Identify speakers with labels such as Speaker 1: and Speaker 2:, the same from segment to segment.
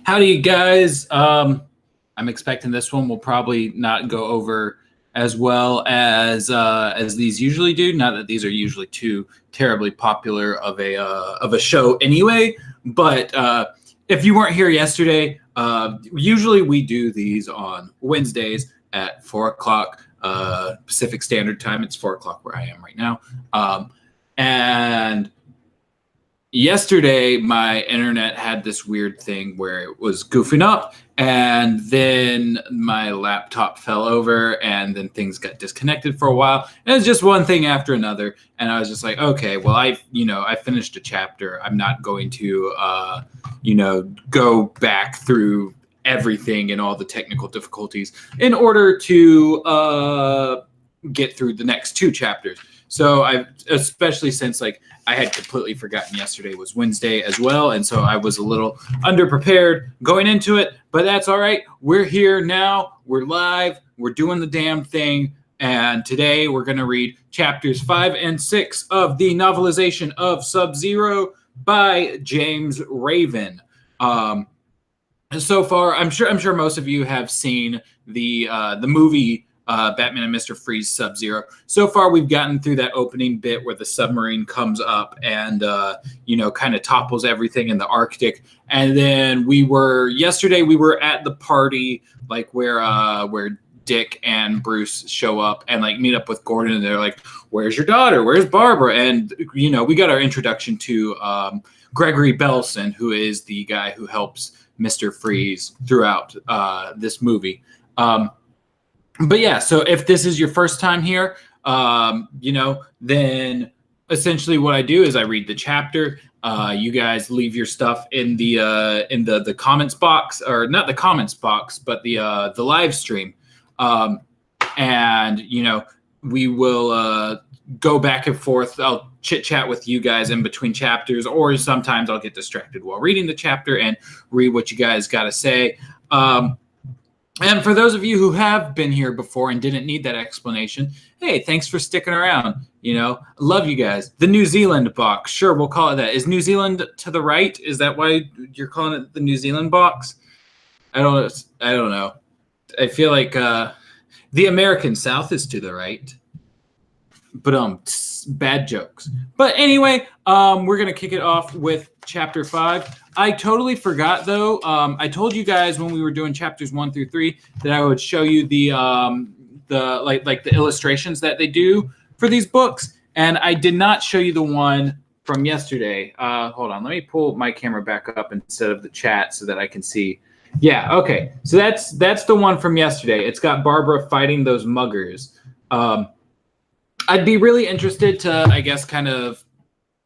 Speaker 1: Howdy, you guys. I'm expecting this one will probably not go over as well as these usually do. Not that these are usually too terribly popular of a show anyway. But if you weren't here yesterday, usually we do these on Wednesdays at 4 o'clock Pacific Standard Time. It's 4 o'clock where I am right now, and yesterday my internet had this weird thing where it was goofing up, and then my laptop fell over, and then things got disconnected for a while, and it was just one thing after another, and I was just like, okay, well, I finished a chapter. I'm not going to go back through everything and all the technical difficulties in order to get through the next two chapters. So especially since I had completely forgotten yesterday was Wednesday as well, and so I was a little underprepared going into it, but that's all right. We're here now. We're live. We're doing the damn thing, and today we're going to read chapters 5 and 6 of the novelization of SubZero by James Raven. So far, I'm sure most of you have seen the movie Batman and Mr. Freeze SubZero. So far, we've gotten through that opening bit where the submarine comes up and kind of topples everything in the Arctic. And then yesterday we were at the party where Dick and Bruce show up and meet up with Gordon, and they're like, "Where's your daughter? Where's Barbara?" And we got our introduction to Gregory Belson, who is the guy who helps Mr. Freeze throughout this movie. But yeah, so if this is your first time here, then essentially what I do is I read the chapter. You guys leave your stuff in the comments box, or not the comments box, but the live stream, and we will go back and forth. I'll chit chat with you guys in between chapters, or sometimes I'll get distracted while reading the chapter and read what you guys got to say. And for those of you who have been here before and didn't need that explanation, hey, thanks for sticking around. Love you guys. The New Zealand box. Sure, we'll call it that. Is New Zealand to the right? Is that why you're calling it the New Zealand box? I don't know. I feel like the American South is to the right. But bad jokes. But anyway, we're going to kick it off with chapter 5. I totally forgot, though. I told you guys when we were doing chapters 1 through 3 that I would show you the illustrations that they do for these books, and I did not show you the one from yesterday. Hold on, let me pull my camera back up instead of the chat so that I can see. Yeah, okay. So that's the one from yesterday. It's got Barbara fighting those muggers. I'd be really interested to, I guess, kind of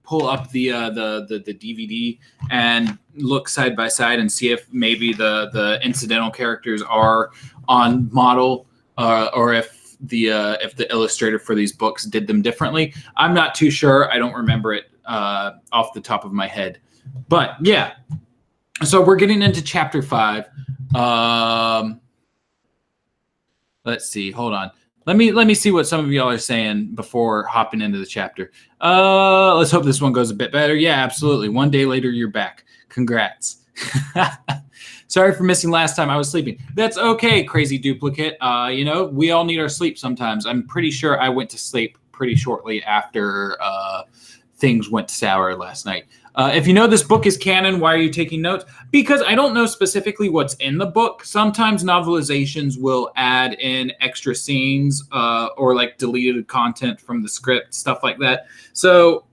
Speaker 1: pull up the DVD and look side by side and see if maybe the incidental characters are on model, or if the illustrator for these books did them differently. I'm not too sure. I don't remember it off the top of my head. But yeah, so we're getting into chapter 5. Let's see. Hold on. Let me see what some of y'all are saying before hopping into the chapter. Let's hope this one goes a bit better. Yeah, absolutely. One day later, you're back. Congrats. Sorry for missing last time. I was sleeping. That's okay, crazy duplicate. We all need our sleep sometimes. I'm pretty sure I went to sleep pretty shortly after things went sour last night. If you know this book is canon, why are you taking notes? Because I don't know specifically what's in the book. Sometimes novelizations will add in extra scenes or deleted content from the script, stuff like that. So,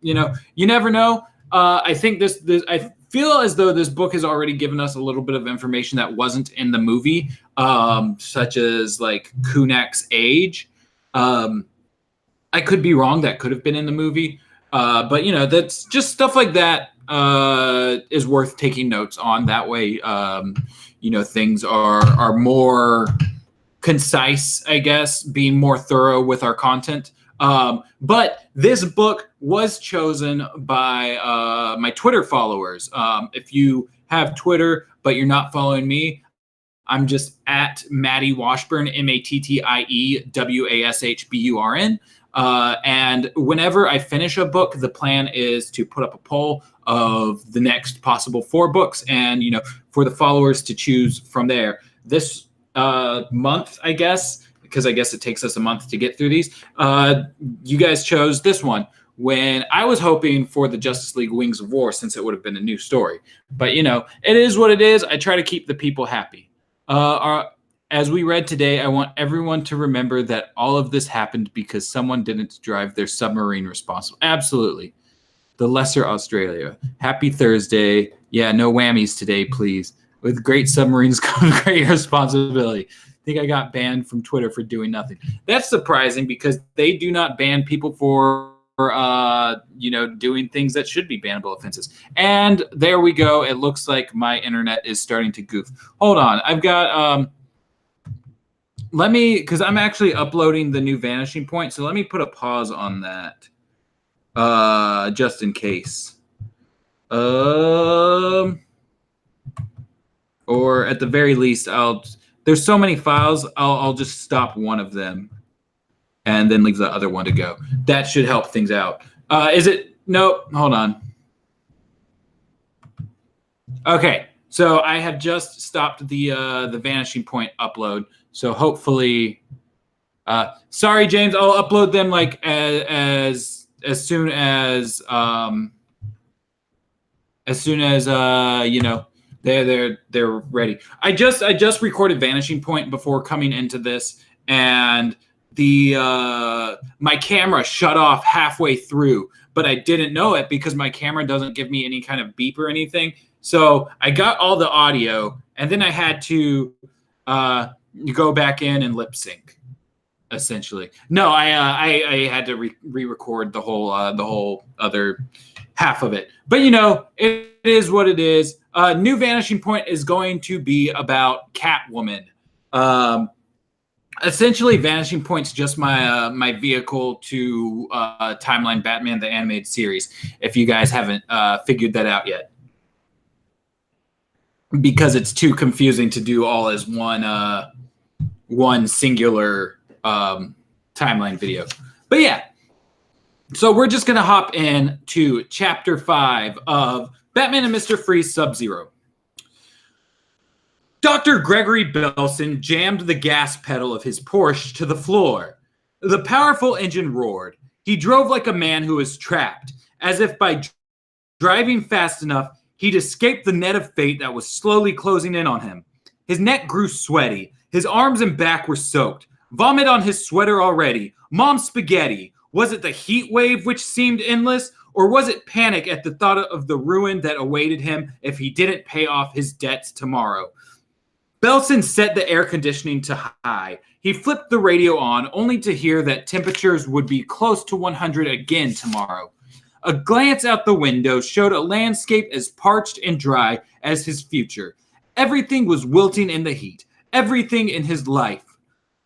Speaker 1: you never know. I think I feel as though this book has already given us a little bit of information that wasn't in the movie, such as Kunak's age. I could be wrong. That could have been in the movie. But that's just stuff like that is worth taking notes on. That way, things are more concise, I guess, being more thorough with our content. But this book was chosen by my Twitter followers. If you have Twitter, but you're not following me, I'm just at Matty Washburn, Mattiewashburn. And whenever I finish a book, the plan is to put up a poll of the next possible 4 books, and for the followers to choose from there. This month, I guess, because I guess it takes us a month to get through these. You guys chose this one when I was hoping for the Justice League Wings of War, since it would have been a new story. But it is what it is. I try to keep the people happy. As we read today, I want everyone to remember that all of this happened because someone didn't drive their submarine responsibly. Absolutely. The Lesser Australia. Happy Thursday. Yeah, no whammies today, please. With great submarines comes great responsibility. I think I got banned from Twitter for doing nothing. That's surprising because they do not ban people for doing things that should be bannable offenses. And there we go. It looks like my internet is starting to goof. Hold on. I've got... because I'm actually uploading the new vanishing point, so let me put a pause on that, just in case. Or at the very least, there's so many files, I'll just stop one of them and then leave the other one to go. That should help things out. Nope, hold on. Okay, so I have just stopped the vanishing point upload. So hopefully, sorry, James, I'll upload them like as soon as they're ready. I just recorded Vanishing Point before coming into this, and my camera shut off halfway through, but I didn't know it because my camera doesn't give me any kind of beep or anything. So I got all the audio, and then I had to you go back in and lip sync, essentially. No, I had to re-record the whole other half of it. But it is what it is. New Vanishing Point is going to be about Catwoman. Essentially, Vanishing Point's just my vehicle to Timeline Batman the Animated Series. If you guys haven't figured that out yet, because it's too confusing to do all as one singular timeline video. But yeah, so we're just gonna hop in to chapter 5 of Batman and Mr. Freeze SubZero. Dr. Gregory Belson jammed the gas pedal of his Porsche to the floor. The powerful engine roared. He drove like a man who was trapped, as if by driving fast enough, he'd escaped the net of fate that was slowly closing in on him. His neck grew sweaty. His arms and back were soaked. Vomit on his sweater already. Mom's spaghetti. Was it the heat wave which seemed endless? Or was it panic at the thought of the ruin that awaited him if he didn't pay off his debts tomorrow? Belson set the air conditioning to high. He flipped the radio on, only to hear that temperatures would be close to 100 again tomorrow. A glance out the window showed a landscape as parched and dry as his future. Everything was wilting in the heat. Everything in his life.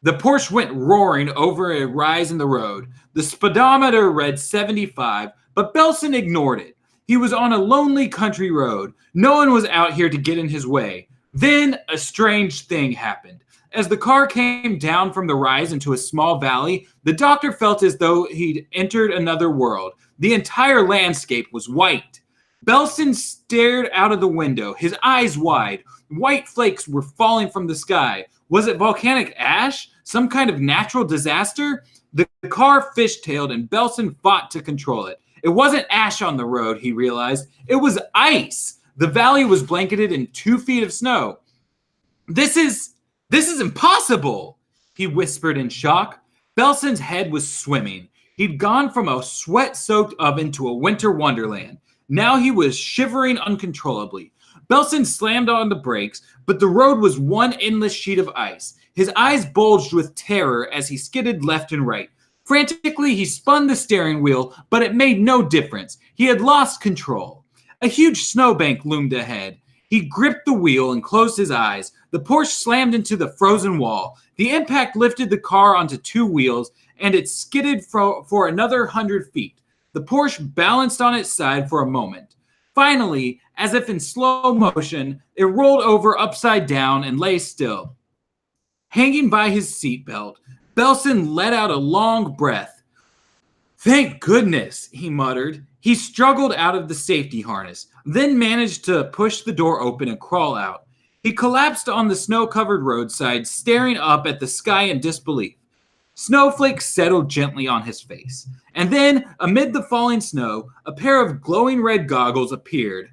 Speaker 1: The Porsche went roaring over a rise in the road. The speedometer read 75, but Belson ignored it. He was on a lonely country road. No one was out here to get in his way. Then a strange thing happened. As the car came down from the rise into a small valley, the doctor felt as though he'd entered another world. The entire landscape was white. Belson stared out of the window, his eyes wide. White flakes were falling from the sky. Was it volcanic ash? Some kind of natural disaster? The car fishtailed and Belson fought to control it. It wasn't ash on the road, he realized. It was ice. The valley was blanketed in 2 feet of snow. This is impossible, he whispered in shock. Belson's head was swimming. He'd gone from a sweat-soaked oven to a winter wonderland. Now he was shivering uncontrollably. Belson slammed on the brakes, but the road was one endless sheet of ice. His eyes bulged with terror as he skidded left and right. Frantically, he spun the steering wheel, but it made no difference. He had lost control. A huge snowbank loomed ahead. He gripped the wheel and closed his eyes. The Porsche slammed into the frozen wall. The impact lifted the car onto 2 wheels, and it skidded for another 100 feet. The Porsche balanced on its side for a moment. Finally, as if in slow motion, it rolled over upside down and lay still. Hanging by his seatbelt, Belson let out a long breath. Thank goodness, he muttered. He struggled out of the safety harness, then managed to push the door open and crawl out. He collapsed on the snow-covered roadside, staring up at the sky in disbelief. Snowflakes settled gently on his face. And then, amid the falling snow, a pair of glowing red goggles appeared.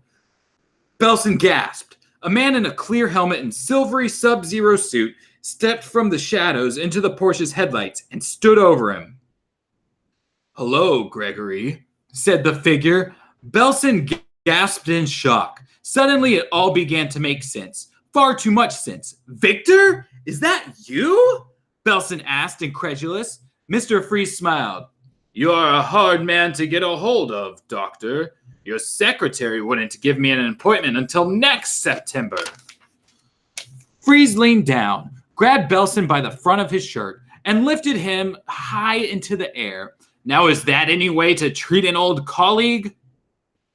Speaker 1: Belson gasped. A man in a clear helmet and silvery SubZero suit stepped from the shadows into the Porsche's headlights and stood over him. "Hello, Gregory," said the figure. Belson gasped in shock. Suddenly, it all began to make sense. Far too much sense. "Victor? Is that you?" Belson asked, incredulous. Mr. Freeze smiled. "You are a hard man to get a hold of, Doctor. Your secretary wouldn't give me an appointment until next September." Freeze leaned down, grabbed Belson by the front of his shirt, and lifted him high into the air. "Now is that any way to treat an old colleague?"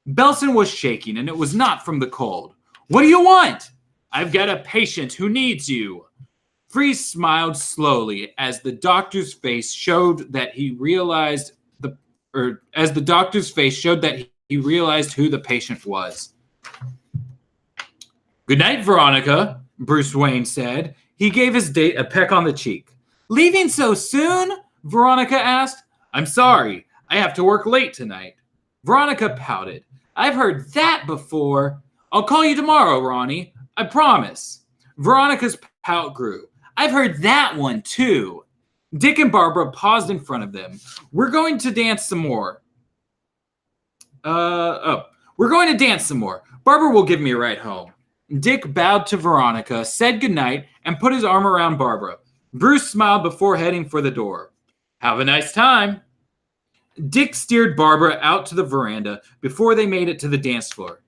Speaker 1: Belson was shaking, and it was not from the cold. "What do you want?" "I've got a patient who needs you." Freeze smiled slowly as the doctor's face showed that he realized who the patient was. "Good night, Veronica," Bruce Wayne said. He gave his date a peck on the cheek. "Leaving so soon?" Veronica asked. "I'm sorry. I have to work late tonight." Veronica pouted. "I've heard that before." "I'll call you tomorrow, Ronnie. I promise." Veronica's pout grew. "I've heard that one, too." Dick and Barbara paused in front of them. We're going to dance some more. We're going to dance some more. Barbara will give me a ride home." Dick bowed to Veronica, said goodnight, and put his arm around Barbara. Bruce smiled before heading for the door. "Have a nice time." Dick steered Barbara out to the veranda before they made it to the dance floor.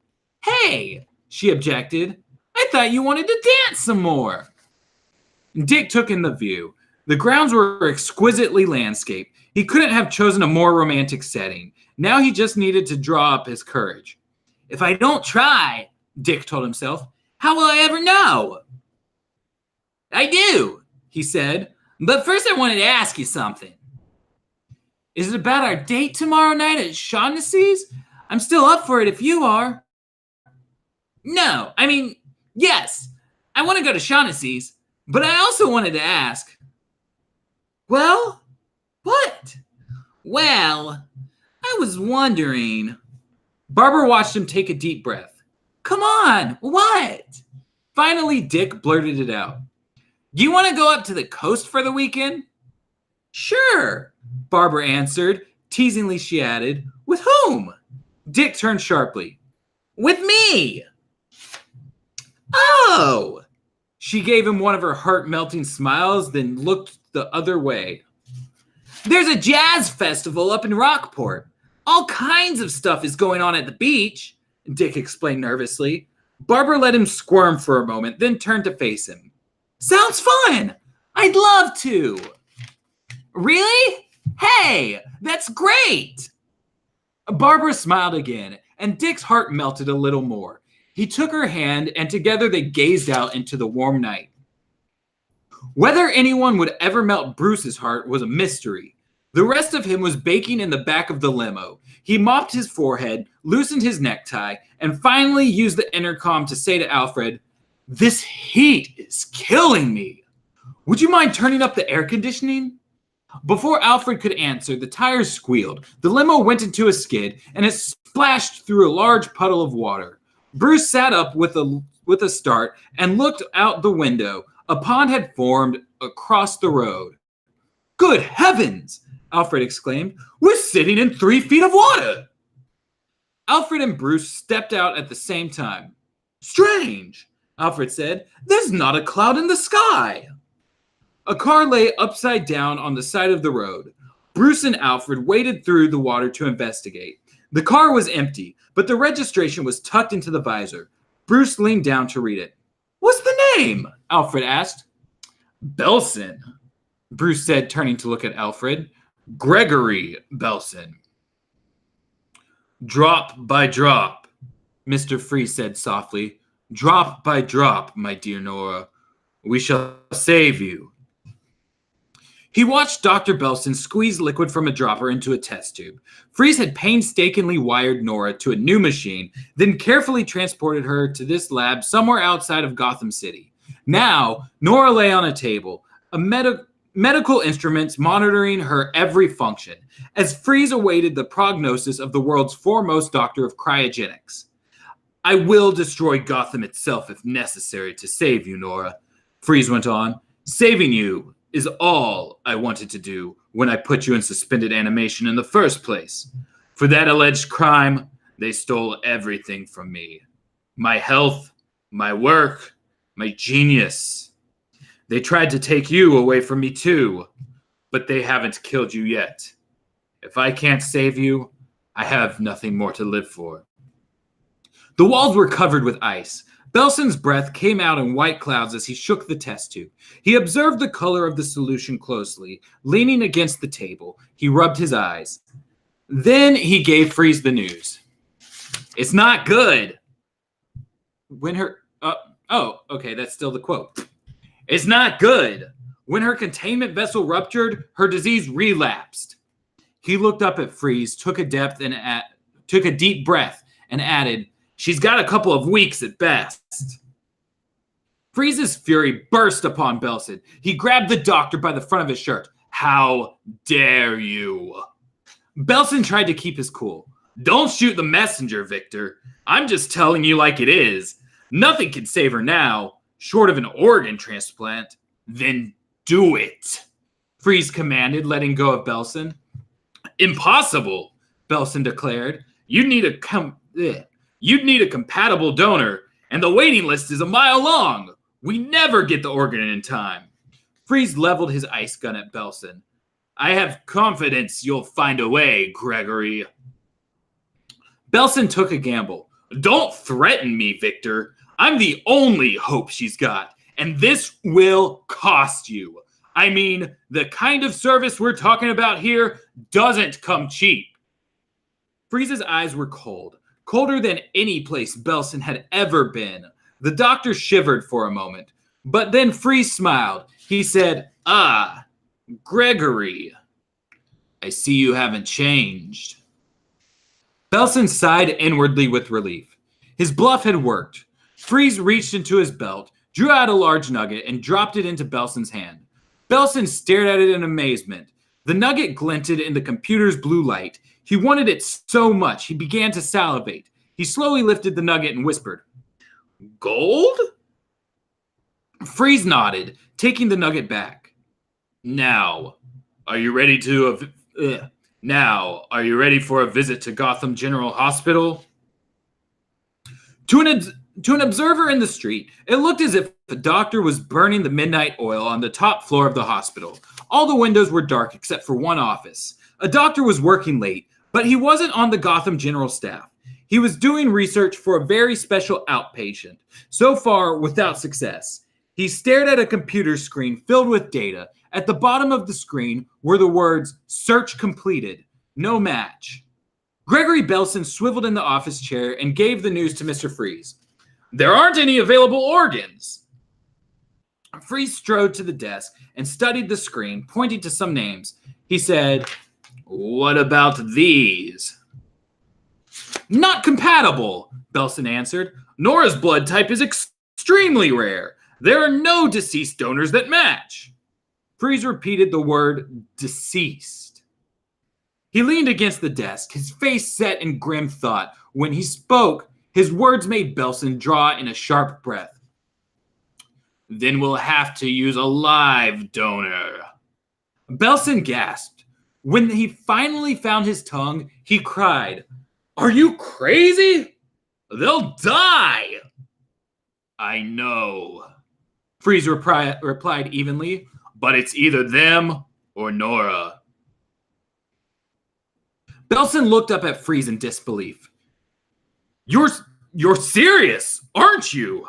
Speaker 1: "Hey," she objected. "I thought you wanted to dance some more." Dick took in the view. The grounds were exquisitely landscaped. He couldn't have chosen a more romantic setting. Now he just needed to draw up his courage. "If I don't try," Dick told himself, "how will I ever know?" "I do," he said. "But first I wanted to ask you something." "Is it about our date tomorrow night at Shaughnessy's? I'm still up for it if you are." "No, yes. I want to go to Shaughnessy's, but I also wanted to ask." "Well, what?" "Well, I was wondering." Barbara watched him take a deep breath. "Come on, what?" Finally, Dick blurted it out. "Do you want to go up to the coast for the weekend?" "Sure," Barbara answered. Teasingly, she added, "With whom?" Dick turned sharply. "With me." "Oh!" She gave him one of her heart-melting smiles, then looked the other way. "There's a jazz festival up in Rockport. All kinds of stuff is going on at the beach," Dick explained nervously. Barbara let him squirm for a moment, then turned to face him. "Sounds fun! I'd love to." "Really? Hey, that's great!" Barbara smiled again, and Dick's heart melted a little more. He took her hand, and together they gazed out into the warm night. Whether anyone would ever melt Bruce's heart was a mystery. The rest of him was baking in the back of the limo. He mopped his forehead, loosened his necktie, and finally used the intercom to say to Alfred, "This heat is killing me. Would you mind turning up the air conditioning?" Before Alfred could answer, the tires squealed. The limo went into a skid, and it splashed through a large puddle of water. Bruce sat up with a start and looked out the window. A pond had formed across the road. "Good heavens!" Alfred exclaimed. "We're sitting in 3 feet of water!" Alfred and Bruce stepped out at the same time. "Strange," Alfred said. "There's not a cloud in the sky." A car lay upside down on the side of the road. Bruce and Alfred waded through the water to investigate. The car was empty, but the registration was tucked into the visor. Bruce leaned down to read it. "What's the name?" Alfred asked. "Belson," Bruce said, turning to look at Alfred. "Gregory Belson." "Drop by drop," Mr. Freeze said softly. "Drop by drop, my dear Nora. We shall save you." He watched Dr. Belson squeeze liquid from a dropper into a test tube. Freeze had painstakingly wired Nora to a new machine, then carefully transported her to this lab somewhere outside of Gotham City. Now, Nora lay on a table, medical instruments monitoring her every function, as Freeze awaited the prognosis of the world's foremost doctor of cryogenics. I will destroy Gotham itself if necessary to save you, Nora, Freeze went on. Saving you is all I wanted to do when I put you in suspended animation in the first place. For that alleged crime, they stole everything from me. My health, my work, my genius. They tried to take you away from me too, but they haven't killed you yet. If I can't save you, I have nothing more to live for. The walls were covered with ice. Belson's breath came out in white clouds as he shook the test tube. He observed the color of the solution closely. Leaning against the table, he rubbed his eyes. Then he gave Freeze the news. It's not good. When her... okay, that's still the quote. It's not good. When her containment vessel ruptured, her disease relapsed. He looked up at Freeze, took a deep breath, and added, She's got a couple of weeks at best. Freeze's fury burst upon Belson. He grabbed the doctor by the front of his shirt. How dare you? Belson tried to keep his cool. Don't shoot the messenger, Victor. I'm just telling you like it is. Nothing can save her now, short of an organ transplant. Then do it, Freeze commanded, letting go of Belson. Impossible, Belson declared. You'd need a compatible donor, and the waiting list is a mile long. We never get the organ in time. Freeze leveled his ice gun at Belson. I have confidence you'll find a way, Gregory. Belson took a gamble. Don't threaten me, Victor. I'm the only hope she's got, and this will cost you. I mean, the kind of service we're talking about here doesn't come cheap. Freeze's eyes were cold. Colder than any place Belson had ever been. The doctor shivered for a moment, but then Freeze smiled. He said, Gregory, I see you haven't changed. Belson sighed inwardly with relief. His bluff had worked. Freeze reached into his belt, drew out a large nugget, and dropped it into Belson's hand. Belson stared at it in amazement. The nugget glinted in the computer's blue light. He wanted it so much, he began to salivate. He slowly lifted the nugget and whispered, Gold? Freeze nodded, taking the nugget back. Now, are you ready for a visit to Gotham General Hospital? To an observer in the street, it looked as if the doctor was burning the midnight oil on the top floor of the hospital. All the windows were dark except for one office. A doctor was working late, but he wasn't on the Gotham General staff. He was doing research for a very special outpatient, so far without success. He stared at a computer screen filled with data. At the bottom of the screen were the words, Search completed, no match. Gregory Belson swiveled in the office chair and gave the news to Mr. Freeze. There aren't any available organs. Freeze strode to the desk and studied the screen, pointing to some names. He said, What about these? Not compatible, Belson answered. Nora's blood type is extremely rare. There are no deceased donors that match. Freeze repeated the word deceased. He leaned against the desk, his face set in grim thought. When he spoke, his words made Belson draw in a sharp breath. Then we'll have to use a live donor. Belson gasped. When he finally found his tongue, he cried, Are you crazy? They'll die. I know, Freeze replied evenly, but it's either them or Nora. Belson looked up at Freeze in disbelief. You're serious, aren't you?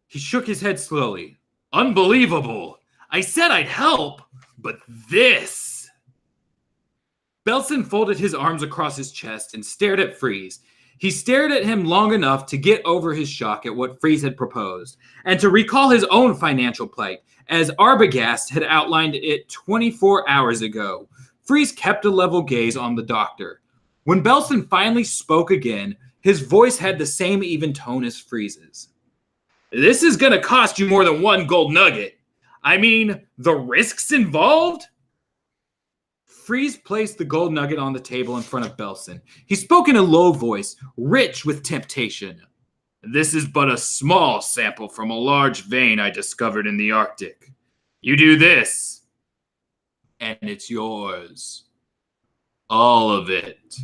Speaker 1: He shook his head slowly. Unbelievable. I said I'd help, but this. Belson folded his arms across his chest and stared at Freeze. He stared at him long enough to get over his shock at what Freeze had proposed, and to recall his own financial plight, as Arbogast had outlined it 24 hours ago. Freeze kept a level gaze on the doctor. When Belson finally spoke again, his voice had the same even tone as Freeze's. This is going to cost you more than one gold nugget. I mean, the risks involved? Freeze placed the gold nugget on the table in front of Belson. He spoke in a low voice, rich with temptation. This is but a small sample from a large vein I discovered in the Arctic. You do this, and it's yours. All of it.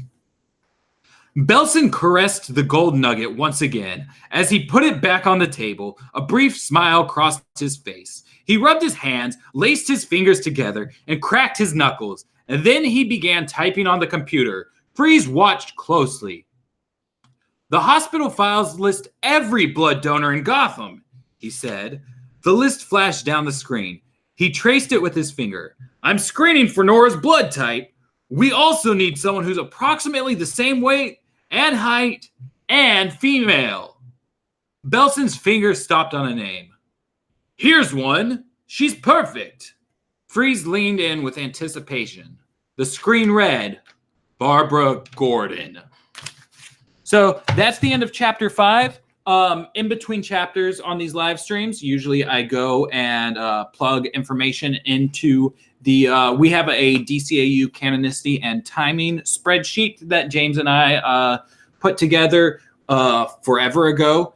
Speaker 1: Belson caressed the gold nugget once again. As he put it back on the table, a brief smile crossed his face. He rubbed his hands, laced his fingers together, and cracked his knuckles. And then he began typing on the computer. Freeze watched closely. The hospital files list every blood donor in Gotham, he said. The list flashed down the screen. He traced it with his finger. I'm screening for Nora's blood type. We also need someone who's approximately the same weight and height and female. Belson's finger stopped on a name. Here's one. She's perfect. Freeze leaned in with anticipation. The screen read, Barbara Gordon. So that's the end of chapter 5. In between chapters on these live streams, usually I go and plug information into the, we have a DCAU canonicity and timing spreadsheet that James and I put together forever ago,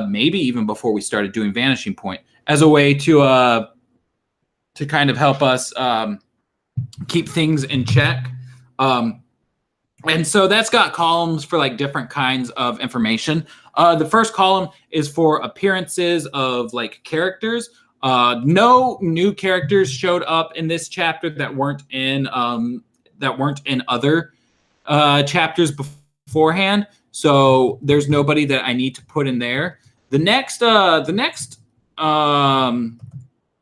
Speaker 1: maybe even before we started doing Vanishing Point, as a way to kind of help us keep things in check. And so that's got columns for like different kinds of information. The first column is for appearances of like characters. No new characters showed up in this chapter that weren't in other chapters beforehand. So there's nobody that I need to put in there. The next column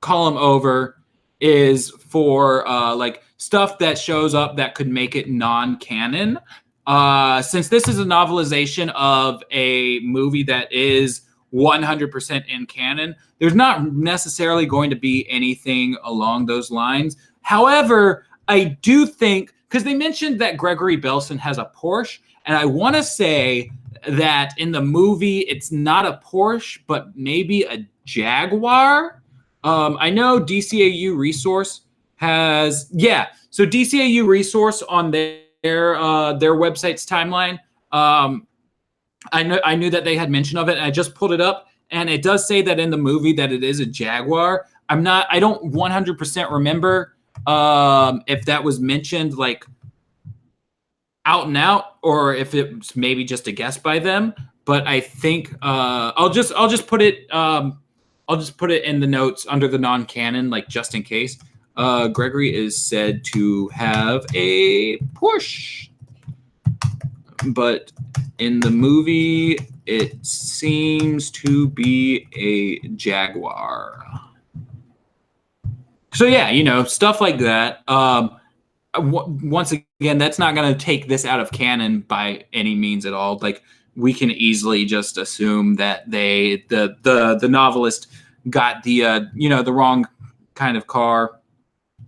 Speaker 1: over is for like stuff that shows up that could make it non-canon. Since this is a novelization of a movie that is 100% in canon, there's not necessarily going to be anything along those lines. However, I do think, because they mentioned that Gregory Belson has a Porsche, and I want to say that in the movie it's not a Porsche, but maybe a Jaguar. I know DCAU Resource has, so DCAU Resource on their website's timeline. I knew that they had mention of it, and I just pulled it up, and it does say that in the movie that it is a Jaguar. I don't 100% remember if that was mentioned like out and out, or if it's maybe just a guess by them. But I think I'll just put it in the notes under the non-canon, like just in case. Gregory is said to have a Porsche, but in the movie it seems to be a Jaguar. So yeah, stuff like that. Once again, that's not going to take this out of canon by any means at all. Like, we can easily just assume that the novelist got the the wrong kind of car,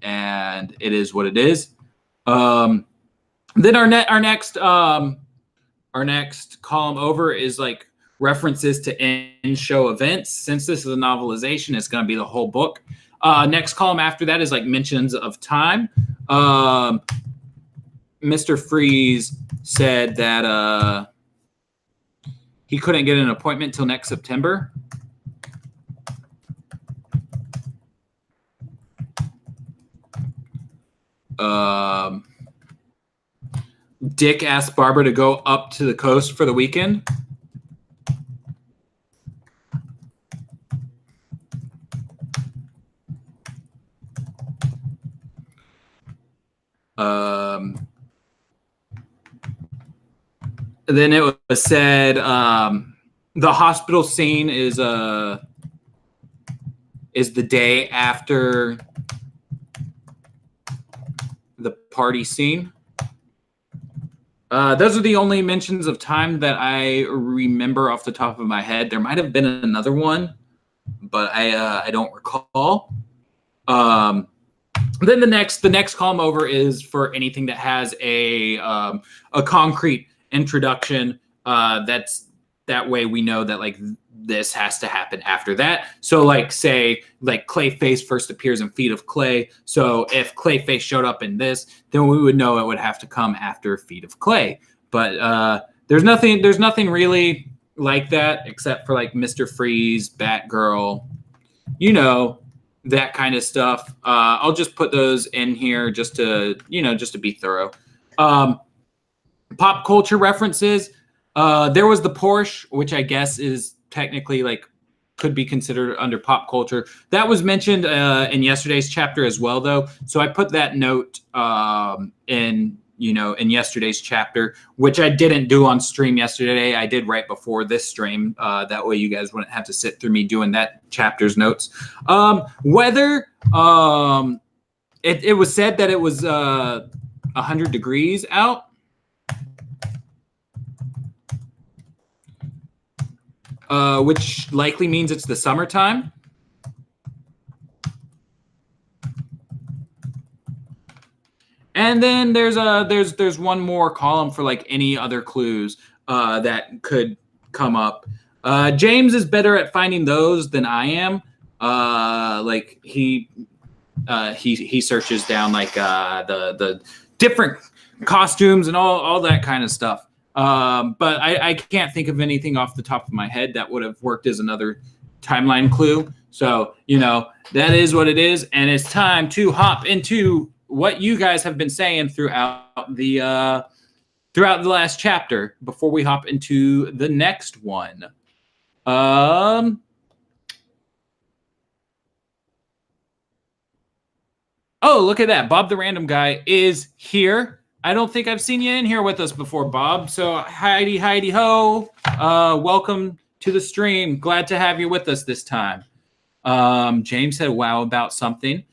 Speaker 1: and it is what it is. Then our next column over is like references to in-show events. Since this is a novelization, it's going to be the whole book. Next column after that is like mentions of time. Mr. Freeze said that he couldn't get an appointment till next September. Dick asked Barbara to go up to the coast for the weekend. Then it was said the hospital scene is the day after the party scene. Those are the only mentions of time that I remember off the top of my head. There might have been another one, but I don't recall. Then the next column over is for anything that has a concrete introduction. That way we know that like this has to happen after that. So like say like Clayface first appears in Feet of Clay. So if Clayface showed up in this, then we would know it would have to come after Feet of Clay. But there's nothing really like that except for like Mr. Freeze, Batgirl, that kind of stuff. I'll just put those in here just to be thorough. Pop culture references. There was the Porsche, which I guess is technically like could be considered under pop culture. That was mentioned in yesterday's chapter as well, though. So I put that note in yesterday's chapter, which I didn't do on stream yesterday. I did right before this stream. That way you guys wouldn't have to sit through me doing that chapter's notes. Weather. It was said that it was 100 degrees out. Which likely means it's the summertime. And then there's one more column for like any other clues that could come up. James is better at finding those than I am. Like he searches down like the different costumes and all that kind of stuff. But I can't think of anything off the top of my head that would have worked as another timeline clue. So, that is what it is. And it's time to hop into what you guys have been saying throughout the last chapter before we hop into the next one. Oh, look at that. Bob the Random Guy is here. I don't think I've seen you in here with us before, Bob. So Heidi ho. Welcome to the stream. Glad to have you with us this time. James said, wow, about something.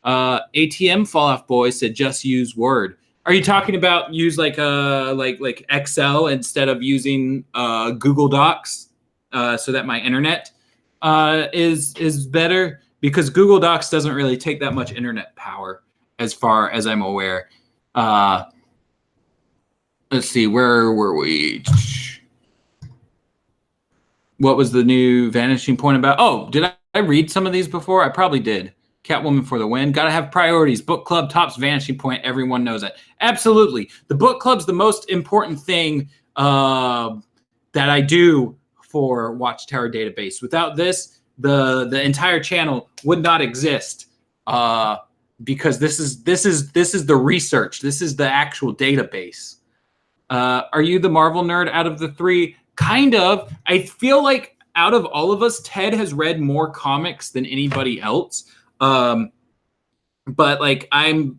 Speaker 1: ATM Fall Off Boy said, just use Word. Are you talking about use like Excel instead of using Google Docs so that my internet is better? Because Google Docs doesn't really take that much internet power as far as I'm aware. Let's see, where were we? What was the new vanishing point about? Oh, did I read some of these before? I probably did. Catwoman for the win. Got to have priorities. Book club tops vanishing point. Everyone knows that. Absolutely. The book club's the most important thing that I do for Watchtower Database. Without this, the entire channel would not exist. Because this is the research. This is the actual database. Are you the Marvel nerd out of the three? Kind of. I feel like out of all of us, Ted has read more comics than anybody else. But like I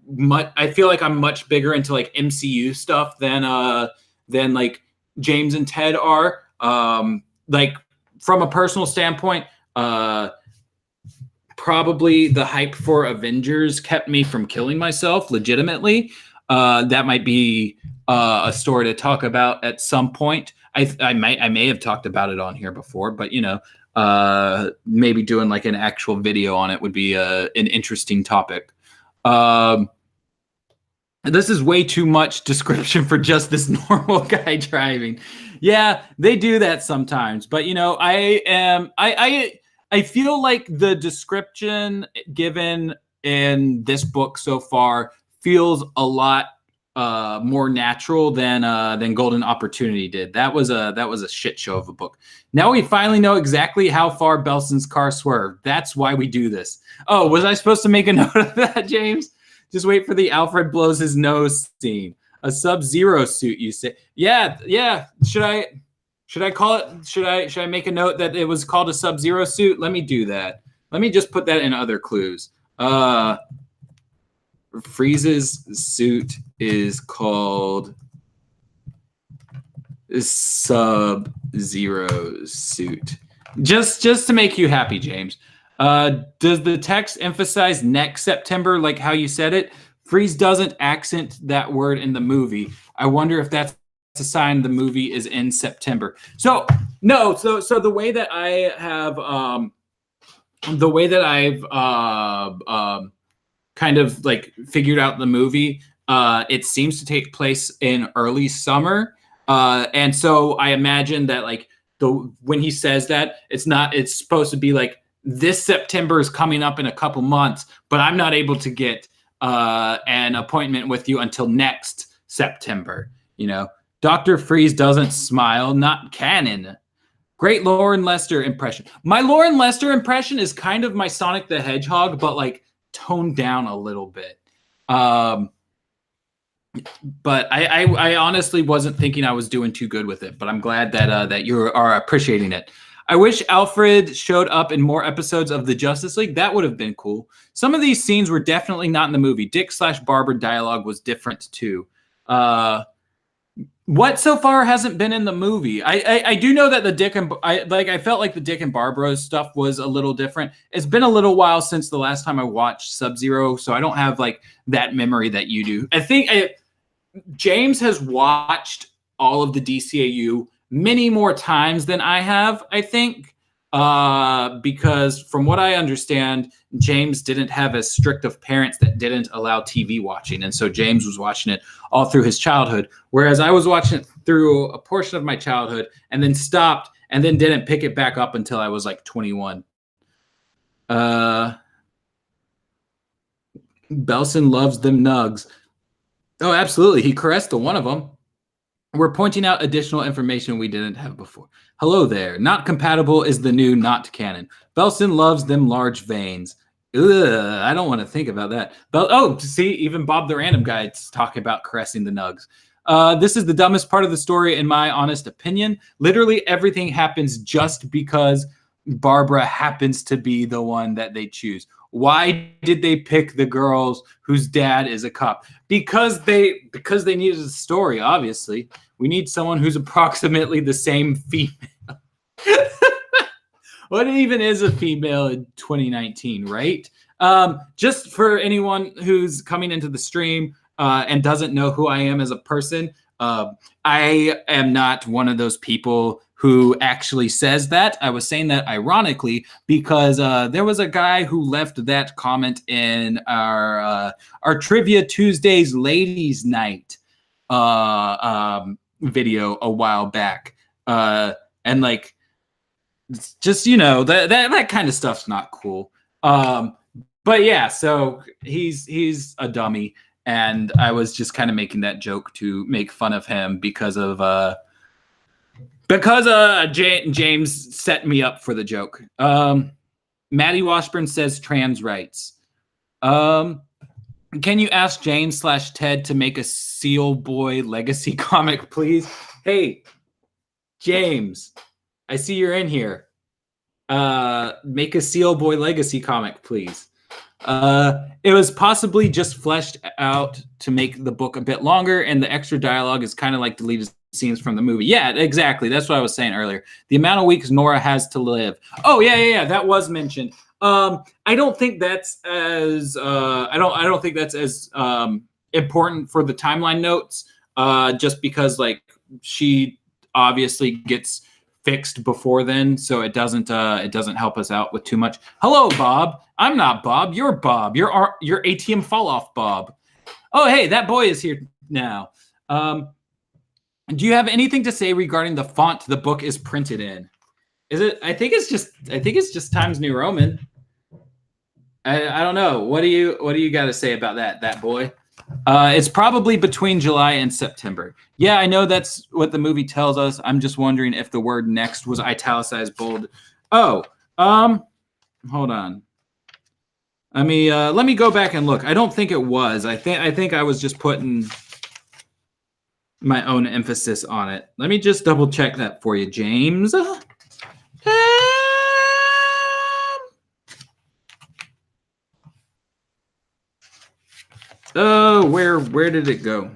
Speaker 1: feel like I'm much bigger into like MCU stuff than like James and Ted are. Like from a personal standpoint, probably the hype for Avengers kept me from killing myself legitimately. That might be a story to talk about at some point. I may have talked about it on here before, but maybe doing like an actual video on it would be an interesting topic. This is way too much description for just this normal guy driving. Yeah, they do that sometimes, but I feel like the description given in this book so far feels a lot more natural than Golden Opportunity did. That was a shit show of a book. Now we finally know exactly how far Belson's car swerved. That's why we do this. Oh, was I supposed to make a note of that, James? Just wait for the Alfred blows his nose scene. A SubZero suit, you say? Yeah. Should I call it? Should I make a note that it was called a SubZero suit? Let me do that. Let me just put that in other clues. Freeze's suit is called SubZero suit. Just to make you happy, James. Does the text emphasize next September like how you said it? Freeze doesn't accent that word in the movie. I wonder if that's a sign the movie is in September. So no, so the way that I have the way that I've kind of like figured out the movie, it seems to take place in early summer, and so I imagine that like when he says that, it's supposed to be like this September is coming up in a couple months, but I'm not able to get an appointment with you until next September. You know, Dr. Freeze doesn't smile, not canon. Great Lauren Lester impression. My Lauren Lester impression is kind of my Sonic the Hedgehog, but like toned down a little bit. But I honestly wasn't thinking I was doing too good with it, but I'm glad that you are appreciating it. I wish Alfred showed up in more episodes of the Justice League. That would have been cool. Some of these scenes were definitely not in the movie. Dick/Barbara dialogue was different too. What so far hasn't been in the movie? I do know that the Dick and I felt like the Dick and Barbara stuff was a little different. It's been a little while since the last time I watched SubZero, so I don't have like that memory that you do. I think James has watched all of the DCAU many more times than I have, I think, because from what I understand, James didn't have as strict of parents that didn't allow TV watching. And so James was watching it all through his childhood, whereas I was watching it through a portion of my childhood and then stopped and then didn't pick it back up until I was like 21. Belson loves them nugs. Oh, absolutely. He caressed the one of them. We're pointing out additional information we didn't have before. Hello there. Not compatible is the new not canon. Belson loves them large veins. Ugh, I don't want to think about that. Oh, see, even Bob the Random Guy is talking about caressing the nugs. This is the dumbest part of the story, in my honest opinion. Literally everything happens just because Barbara happens to be the one that they choose. Why did they pick the girls whose dad is a cop? Because they needed a story, obviously. We need someone who's approximately the same female. What even is a female in 2019, right? Just for anyone who's coming into the stream and doesn't know who I am as a person, I am not one of those people who actually says that. I was saying that ironically because there was a guy who left that comment in our Trivia Tuesdays Ladies Night video a while back, and like just that kind of stuff's not cool. But yeah, so he's a dummy, and I was just kind of making that joke to make fun of him because James set me up for the joke. Maddie Washburn says trans rights. Can you ask James/Ted to make a Seal Boy Legacy comic, please? Hey, James, I see you're in here. Make a Seal Boy Legacy comic, please. It was possibly just fleshed out to make the book a bit longer, and the extra dialogue is kind of like deleted scenes from the movie. Yeah, exactly. That's what I was saying earlier. The amount of weeks Nora has to live. Oh, yeah. That was mentioned. I don't think that's as I don't think that's as important for the timeline notes. Just because like she obviously gets fixed before then, so it doesn't help us out with too much. Hello, Bob. I'm not Bob. You're Bob. You're ATM fall off Bob. Oh, hey, that boy is here now. Do you have anything to say regarding the font the book is printed in? Is it? I think it's just Times New Roman. I don't know. What do you got to say about that boy? It's probably between July and September. Yeah, I know that's what the movie tells us. I'm just wondering if the word next was italicized bold. Oh, hold on. Let me go back and look. I don't think it was. I think I was just putting my own emphasis on it. Let me just double check that for you, James. Oh, where did it go?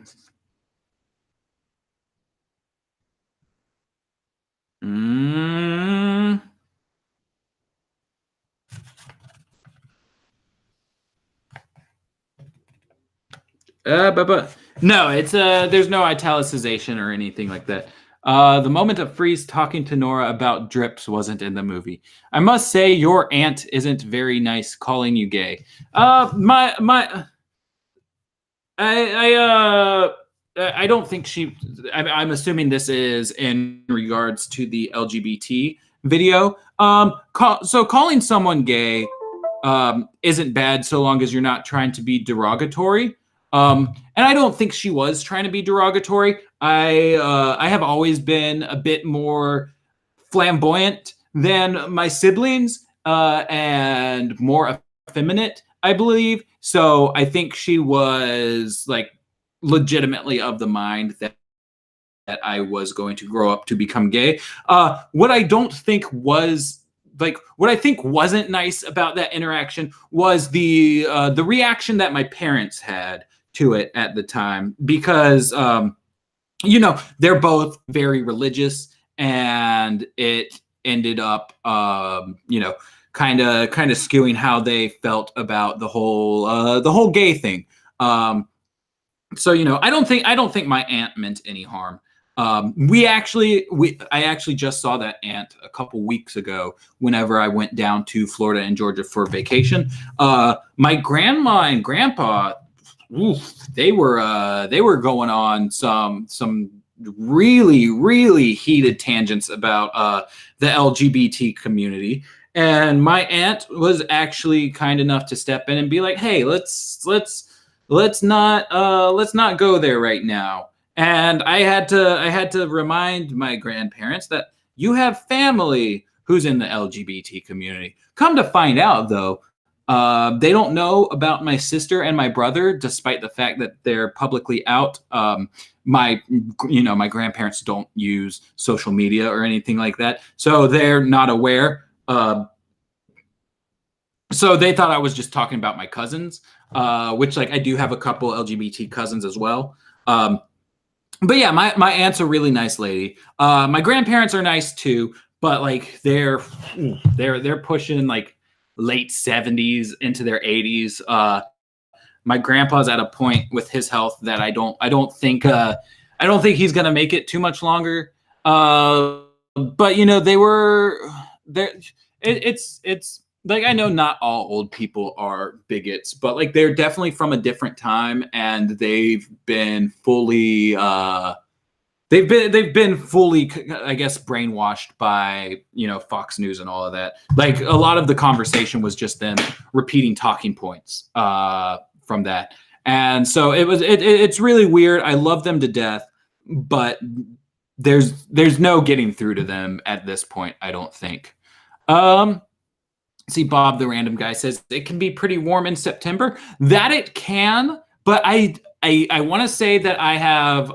Speaker 1: No, it's there's no italicization or anything like that. The moment of Freeze talking to Nora about drips wasn't in the movie. I must say your aunt isn't very nice calling you gay. My I don't think she. I'm assuming this is in regards to the LGBT video. So calling someone gay isn't bad so long as you're not trying to be derogatory. And I don't think she was trying to be derogatory. I have always been a bit more flamboyant than my siblings and more effeminate, I believe. So I think she was like legitimately of the mind that I was going to grow up to become gay. What I don't think was what I think wasn't nice about that interaction was the reaction that my parents had to it at the time, because they're both very religious, and it ended up kind of skewing how they felt about the whole gay thing. So I don't think my aunt meant any harm. I actually just saw that aunt a couple weeks ago whenever I went down to Florida and Georgia for vacation. My grandma and grandpa, they were going on some really, really heated tangents about the LGBT community. And my aunt was actually kind enough to step in and be like, "Hey, let's not go there right now." And I had to remind my grandparents that you have family who's in the LGBT community. Come to find out, though, they don't know about my sister and my brother, despite the fact that they're publicly out. My grandparents don't use social media or anything like that, so they're not aware. So they thought I was just talking about my cousins, which I do have a couple LGBT cousins as well. But yeah, my aunt's a really nice lady. My grandparents are nice too, but they're pushing late 70s into their 80s. My grandpa's at a point with his health that I don't think he's gonna make it too much longer. But they were there. It's I know not all old people are bigots, but they're definitely from a different time, and they've been fully I guess, brainwashed by Fox News and all of that. A lot of the conversation was just them repeating talking points from that, and so it's really weird. I love them to death, but there's no getting through to them at this point, I don't think. See, Bob the random guy says it can be pretty warm in September. That it can, but I want to say that I have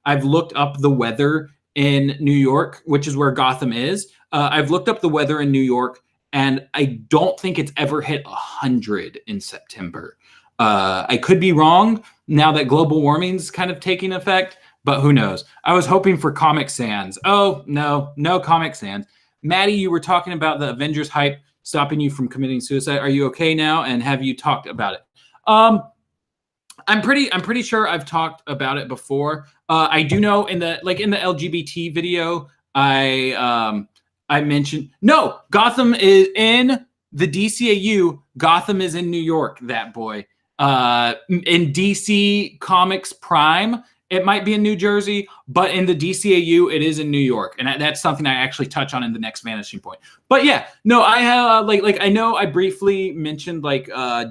Speaker 1: I've looked up the weather in New York, which is where Gotham is. I've looked up the weather in New York, and I don't think it's ever hit 100 in September. I could be wrong now that global warming's kind of taking effect, but who knows? I was hoping for Comic Sans. Oh, no Comic Sans. Maddie, you were talking about the Avengers hype stopping you from committing suicide. Are you okay now? And have you talked about it? I'm pretty sure I've talked about it before. I do know in the LGBT video, I mentioned Gotham is in the DCAU. Gotham is in New York. That boy. In DC Comics Prime, it might be in New Jersey, but in the DCAU, it is in New York, and that's something I actually touch on in the next vanishing point. But yeah, no, I have I know I briefly mentioned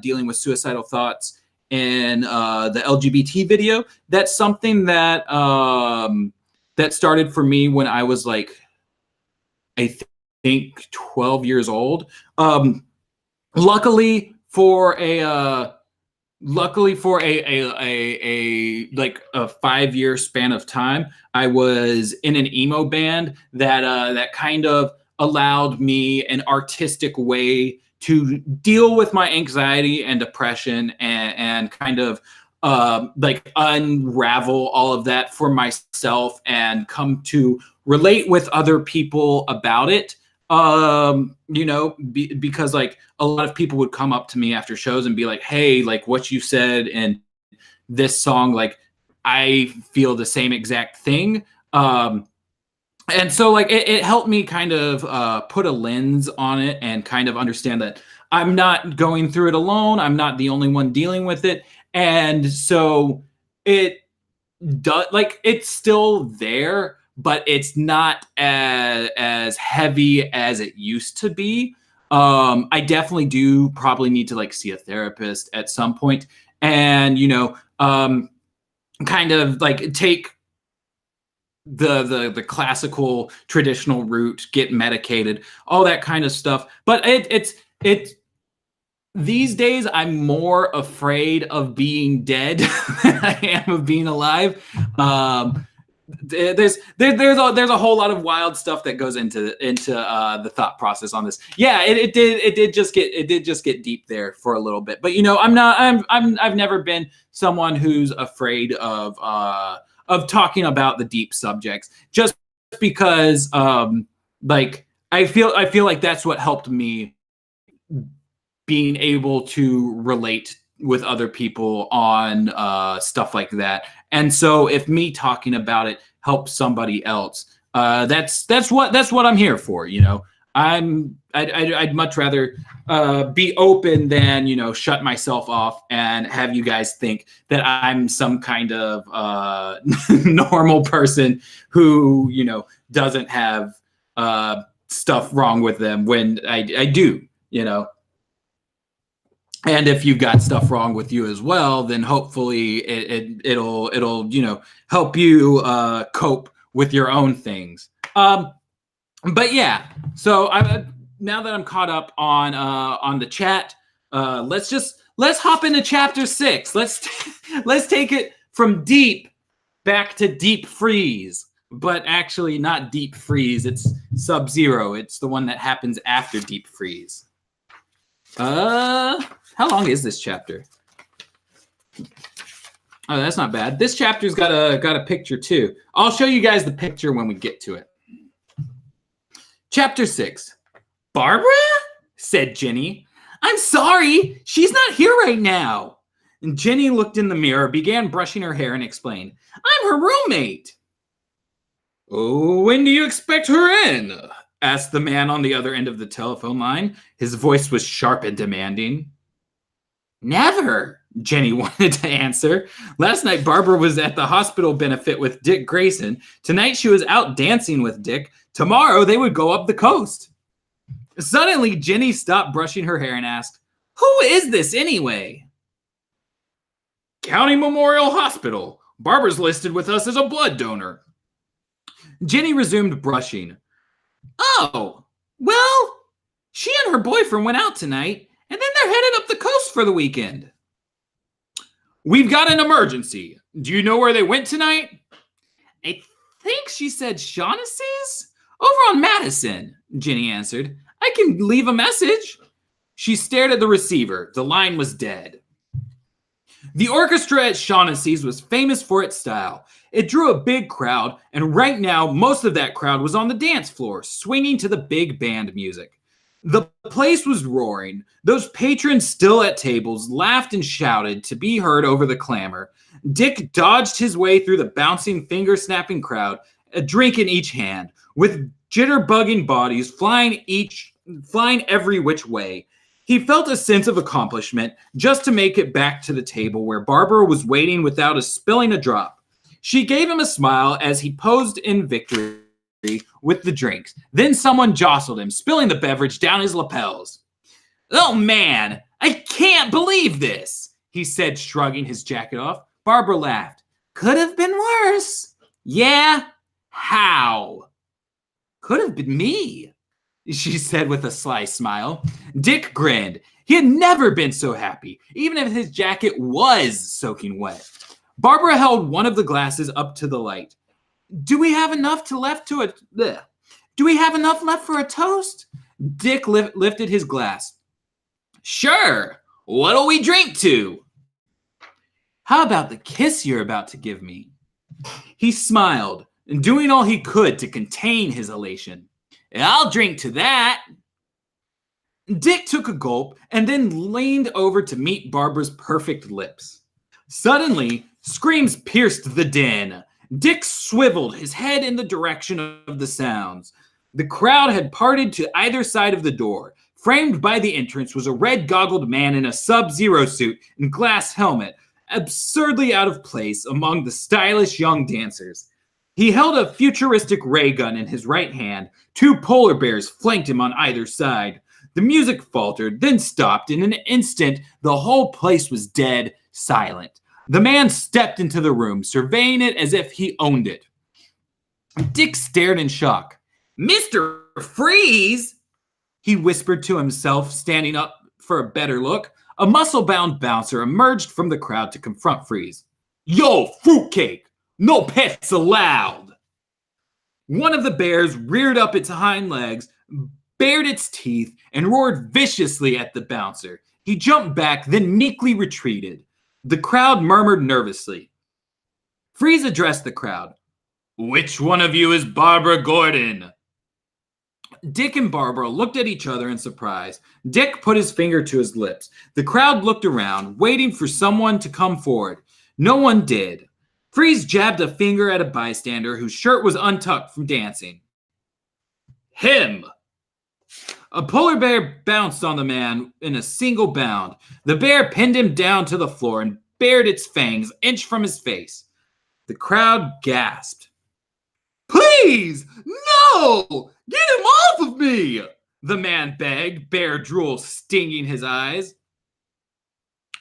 Speaker 1: dealing with suicidal thoughts in the LGBT video. That's something that that started for me when I was I think 12 years old. Luckily for a 5-year span of time, I was in an emo band that kind of allowed me an artistic way to deal with my anxiety and depression, and kind of unravel all of that for myself and come to relate with other people about it. Because a lot of people would come up to me after shows and be like, "Hey, what you said in this song, like I feel the same exact thing. And so like it helped me kind of put a lens on it and kind of understand that I'm not going through it alone. I'm not the only one dealing with it. And so it does, like, it's still there, but it's not as heavy as it used to be. I definitely do probably need to like see a therapist at some point and, kind of like take the classical traditional route, get medicated, all that kind of stuff. But it's these days I'm more afraid of being dead than I am of being alive. There's a whole lot of wild stuff that goes into the thought process on this. Yeah, it did just get deep there for a little bit. But I've never been someone who's afraid of talking about the deep subjects, just because like I feel like that's what helped me being able to relate with other people on stuff like that. And so if me talking about it helps somebody else, that's what I'm here for. I'd much rather be open than shut myself off and have you guys think that I'm some kind of normal person who doesn't have stuff wrong with them when I do. And if you've got stuff wrong with you as well, then hopefully it'll help you cope with your own things. But yeah, so now that I'm caught up on the chat, let's hop into chapter 6. Let's take it from deep back to deep freeze, but actually not deep freeze. It's SubZero. It's the one that happens after deep freeze. How long is this chapter? Oh, that's not bad. This chapter's got a picture too. I'll show you guys the picture when we get to it. Chapter 6. Barbara? Said Jenny. I'm sorry, she's not here right now. And Jenny looked in the mirror, began brushing her hair, and explained, I'm her roommate. Oh, when do you expect her in? Asked the man on the other end of the telephone line. His voice was sharp and demanding. Never, Jenny wanted to answer. Last night, Barbara was at the hospital benefit with Dick Grayson. Tonight, she was out dancing with Dick. Tomorrow, they would go up the coast. Suddenly, Jenny stopped brushing her hair and asked, Who is this anyway? County Memorial Hospital. Barbara's listed with us as a blood donor. Jenny resumed brushing. Oh, well, she and her boyfriend went out tonight, and then they're headed up the coast for the weekend. We've got an emergency. Do you know where they went tonight? I think she said Shaughnessy's? Over on Madison, Jenny answered. I can leave a message. She stared at the receiver. The line was dead. The orchestra at Shaughnessy's was famous for its style. It drew a big crowd, and right now, most of that crowd was on the dance floor, swinging to the big band music. The place was roaring. Those patrons still at tables laughed and shouted to be heard over the clamor. Dick dodged his way through the bouncing, finger-snapping crowd, a drink in each hand, with jitterbugging bodies flying every which way. He felt a sense of accomplishment just to make it back to the table where Barbara was waiting without spilling a drop. She gave him a smile as he posed in victory with the drinks. Then someone jostled him, spilling the beverage down his lapels. Oh man, I can't believe this, he said, shrugging his jacket off. Barbara laughed. Could have been worse. Yeah? How? Could have been me, she said with a sly smile. Dick grinned. He had never been so happy, even if his jacket was soaking wet. Barbara held one of the glasses up to the light. Do we have enough left for a toast? Dick lifted his glass. Sure. What'll we drink to? How about the kiss you're about to give me? He smiled, doing all he could to contain his elation. I'll drink to that. Dick took a gulp and then leaned over to meet Barbara's perfect lips. Suddenly, screams pierced the din. Dick swiveled his head in the direction of the sounds. The crowd had parted to either side of the door. Framed by the entrance was a red-goggled man in a SubZero suit and glass helmet, absurdly out of place among the stylish young dancers. He held a futuristic ray gun in his right hand. 2 polar bears flanked him on either side. The music faltered, then stopped. In an instant, the whole place was dead silent. The man stepped into the room, surveying it as if he owned it. Dick stared in shock. "Mr. Freeze!" he whispered to himself, standing up for a better look. A muscle-bound bouncer emerged from the crowd to confront Freeze. "Yo, fruitcake! No pets allowed!" One of the bears reared up its hind legs, bared its teeth, and roared viciously at the bouncer. He jumped back, then meekly retreated. The crowd murmured nervously. Freeze addressed the crowd. "Which one of you is Barbara Gordon?" Dick and Barbara looked at each other in surprise. Dick put his finger to his lips. The crowd looked around, waiting for someone to come forward. No one did. Freeze jabbed a finger at a bystander whose shirt was untucked from dancing. "Him!" A polar bear bounced on the man in a single bound. The bear pinned him down to the floor and bared its fangs an inch from his face. The crowd gasped. "Please, no! Get him off of me!" the man begged, bear drool stinging his eyes.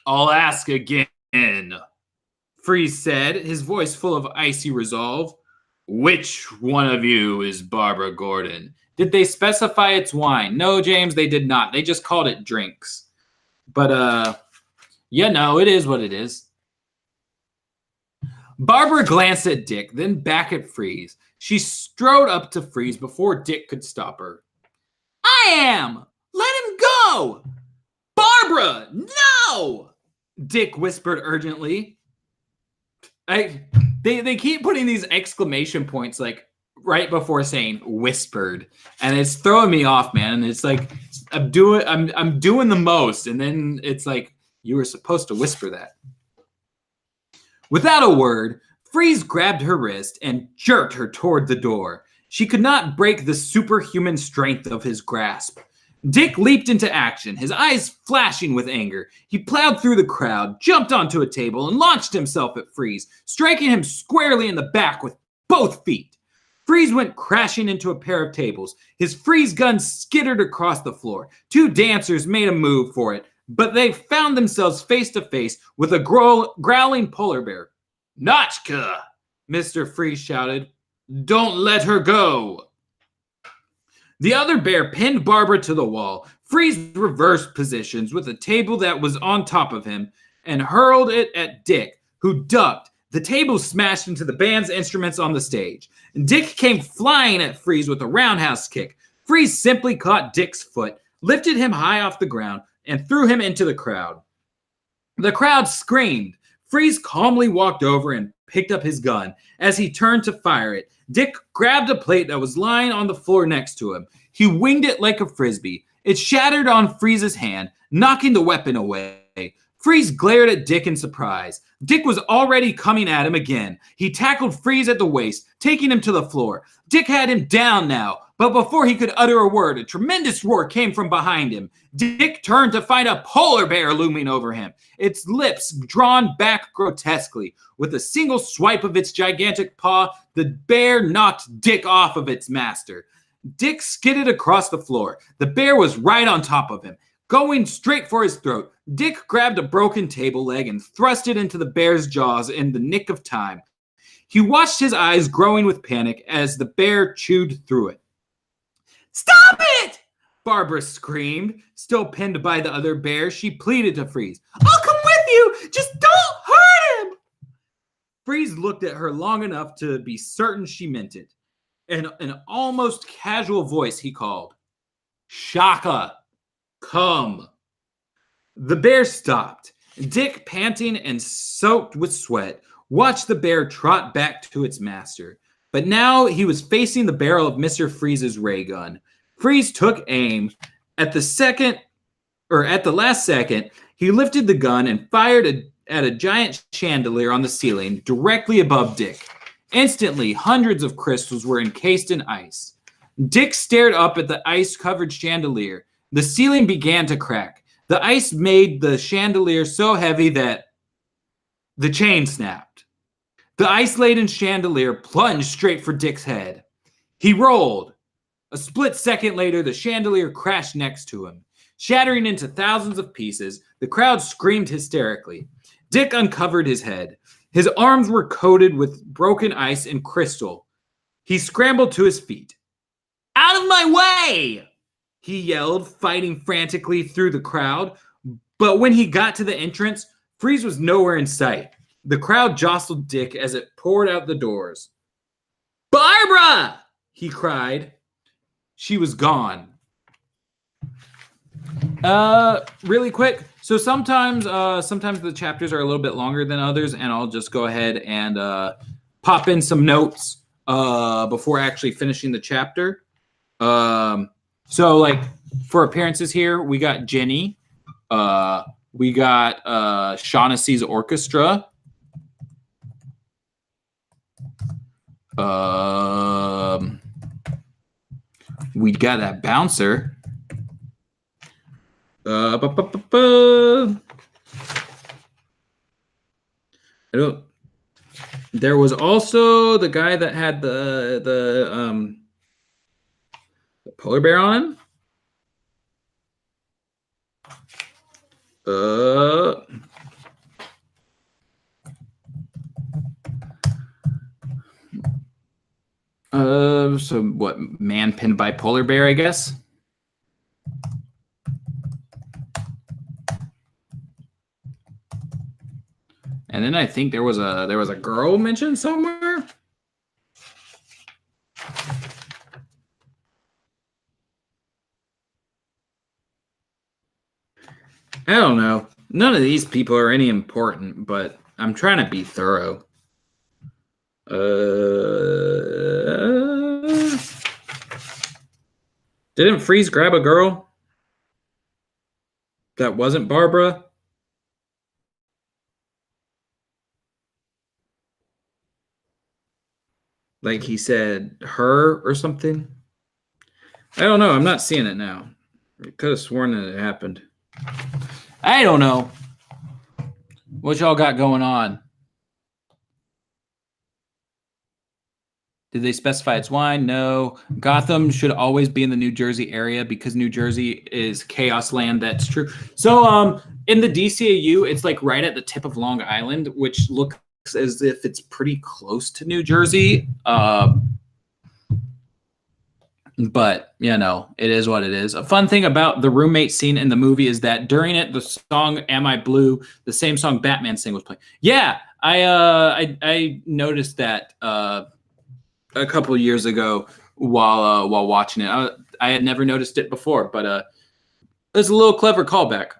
Speaker 1: "I'll ask again," Freeze said, his voice full of icy resolve. "Which one of you is Barbara Gordon?" Did they specify it's wine? No, James, they did not. They just called it drinks. But, yeah, no, it is what it is. Barbara glanced at Dick, then back at Freeze. She strode up to Freeze before Dick could stop her. "I am! Let him go! Barbara, no!" Dick whispered urgently. They keep putting these exclamation points like right before saying whispered, and it's throwing me off, man. And it's like I'm doing the most, and then it's like you were supposed to whisper that. Without a word, Freeze grabbed her wrist and jerked her toward the door. She could not break the superhuman strength of his grasp. Dick leaped into action, his eyes flashing with anger. He plowed through the crowd, jumped onto a table, and launched himself at Freeze, striking him squarely in the back with both feet. Freeze went crashing into a pair of tables. His freeze gun skittered across the floor. 2 dancers made a move for it, but they found themselves face to face with a growling polar bear. "Notchka!" Mr. Freeze shouted. "Don't let her go!" The other bear pinned Barbara to the wall. Freeze reversed positions with a table that was on top of him and hurled it at Dick, who ducked. The table smashed into the band's instruments on the stage. Dick came flying at Freeze with a roundhouse kick. Freeze simply caught Dick's foot, lifted him high off the ground, and threw him into the crowd. The crowd screamed. Freeze calmly walked over and picked up his gun. As he turned to fire it, Dick grabbed a plate that was lying on the floor next to him. He winged it like a frisbee. It shattered on Freeze's hand, knocking the weapon away. Freeze glared at Dick in surprise. Dick was already coming at him again. He tackled Freeze at the waist, taking him to the floor. Dick had him down now, but before he could utter a word, a tremendous roar came from behind him. Dick turned to find a polar bear looming over him, its lips drawn back grotesquely. With a single swipe of its gigantic paw, the bear knocked Dick off of its master. Dick skidded across the floor. The bear was right on top of him, going straight for his throat. Dick grabbed a broken table leg and thrust it into the bear's jaws in the nick of time. He watched his eyes growing with panic as the bear chewed through it. "Stop it!" Barbara screamed. Still pinned by the other bear, she pleaded to Freeze. "I'll come with you! Just don't hurt him!" Freeze looked at her long enough to be certain she meant it. In an almost casual voice, he called, "Shaka, come." The bear stopped. Dick, panting and soaked with sweat, watched the bear trot back to its master. But now he was facing the barrel of Mr. Freeze's ray gun. Freeze took aim. At the last second, he lifted the gun and fired at a giant chandelier on the ceiling directly above Dick. Instantly, hundreds of crystals were encased in ice. Dick stared up at the ice-covered chandelier. The ceiling began to crack. The ice made the chandelier so heavy that the chain snapped. The ice-laden chandelier plunged straight for Dick's head. He rolled. A split second later, the chandelier crashed next to him. Shattering into thousands of pieces, the crowd screamed hysterically. Dick uncovered his head. His arms were coated with broken ice and crystal. He scrambled to his feet. "Out of my way!" he yelled, fighting frantically through the crowd. But when he got to the entrance, Freeze was nowhere in sight. The crowd jostled Dick as it poured out the doors. "Barbara!" he cried. She was gone. Really quick. So sometimes the chapters are a little bit longer than others, and I'll just go ahead and pop in some notes before actually finishing the chapter. So like for appearances here, we got Jenny, we got Shaughnessy's orchestra. We got that bouncer. I don't. There was also the guy that had the polar bear on him. So what? Man pinned by polar bear, I guess. And then I think there was a girl mentioned somewhere. I don't know. None of these people are any important, but I'm trying to be thorough. Didn't Freeze grab a girl that wasn't Barbara? Like he said her or something? I don't know. I'm not seeing it now. I could have sworn that it happened. I don't know. What y'all got going on? Did they specify it's wine? No. Gotham should always be in the New Jersey area because New Jersey is chaos land. That's true. So in the DCAU, it's like right at the tip of Long Island, which looks as if it's pretty close to New Jersey. But, you know, it is what it is. A fun thing about the roommate scene in the movie is that during it, the song Am I Blue, the same song Batman sang was playing. Yeah, I noticed that a couple years ago while watching it. I had never noticed it before, but it's a little clever callback.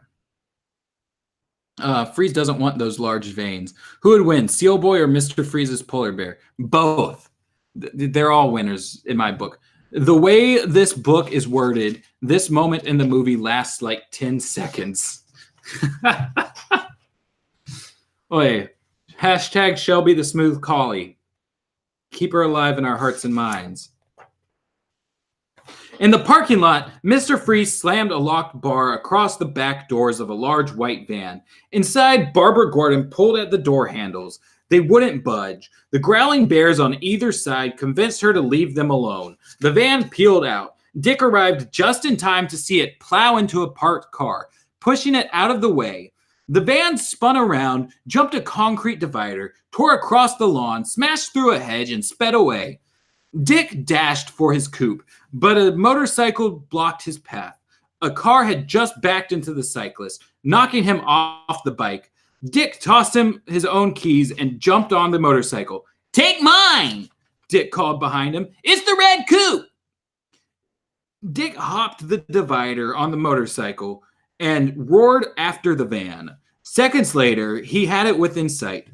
Speaker 1: Freeze doesn't want those large veins. Who would win, Seal Boy or Mr. Freeze's polar bear? Both. They're all winners in my book. The way this book is worded, this moment in the movie lasts like 10 seconds. Wait. Hashtag Shelby the Smooth Collie. Keep her alive in our hearts and minds. In the parking lot, Mr. Freeze slammed a locked bar across the back doors of a large white van. Inside, Barbara Gordon pulled at the door handles. They wouldn't budge. The growling bears on either side convinced her to leave them alone. The van peeled out. Dick arrived just in time to see it plow into a parked car, pushing it out of the way. The van spun around, jumped a concrete divider, tore across the lawn, smashed through a hedge, and sped away. Dick dashed for his coupe, but a motorcycle blocked his path. A car had just backed into the cyclist, knocking him off the bike. Dick tossed him his own keys and jumped on the motorcycle. "Take mine!" Dick called behind him. "It's the red coupe!" Dick hopped the divider on the motorcycle and roared after the van. Seconds later, he had it within sight.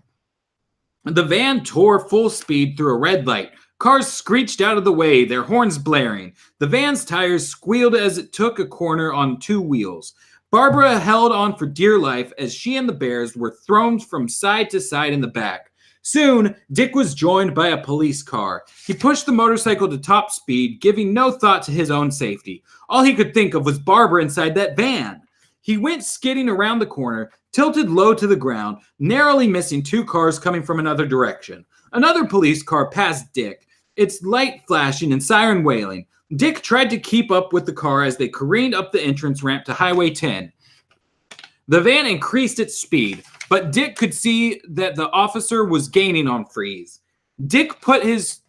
Speaker 1: The van tore full speed through a red light. Cars screeched out of the way, their horns blaring. The van's tires squealed as it took a corner on two wheels. Barbara held on for dear life as she and the bears were thrown from side to side in the back. Soon, Dick was joined by a police car. He pushed the motorcycle to top speed, giving no thought to his own safety. All he could think of was Barbara inside that van. He went skidding around the corner, tilted low to the ground, narrowly missing 2 cars coming from another direction. Another police car passed Dick, its light flashing and siren wailing. Dick tried to keep up with the car as they careened up the entrance ramp to Highway 10. The van increased its speed, but Dick could see that the officer was gaining on Freeze. Dick put his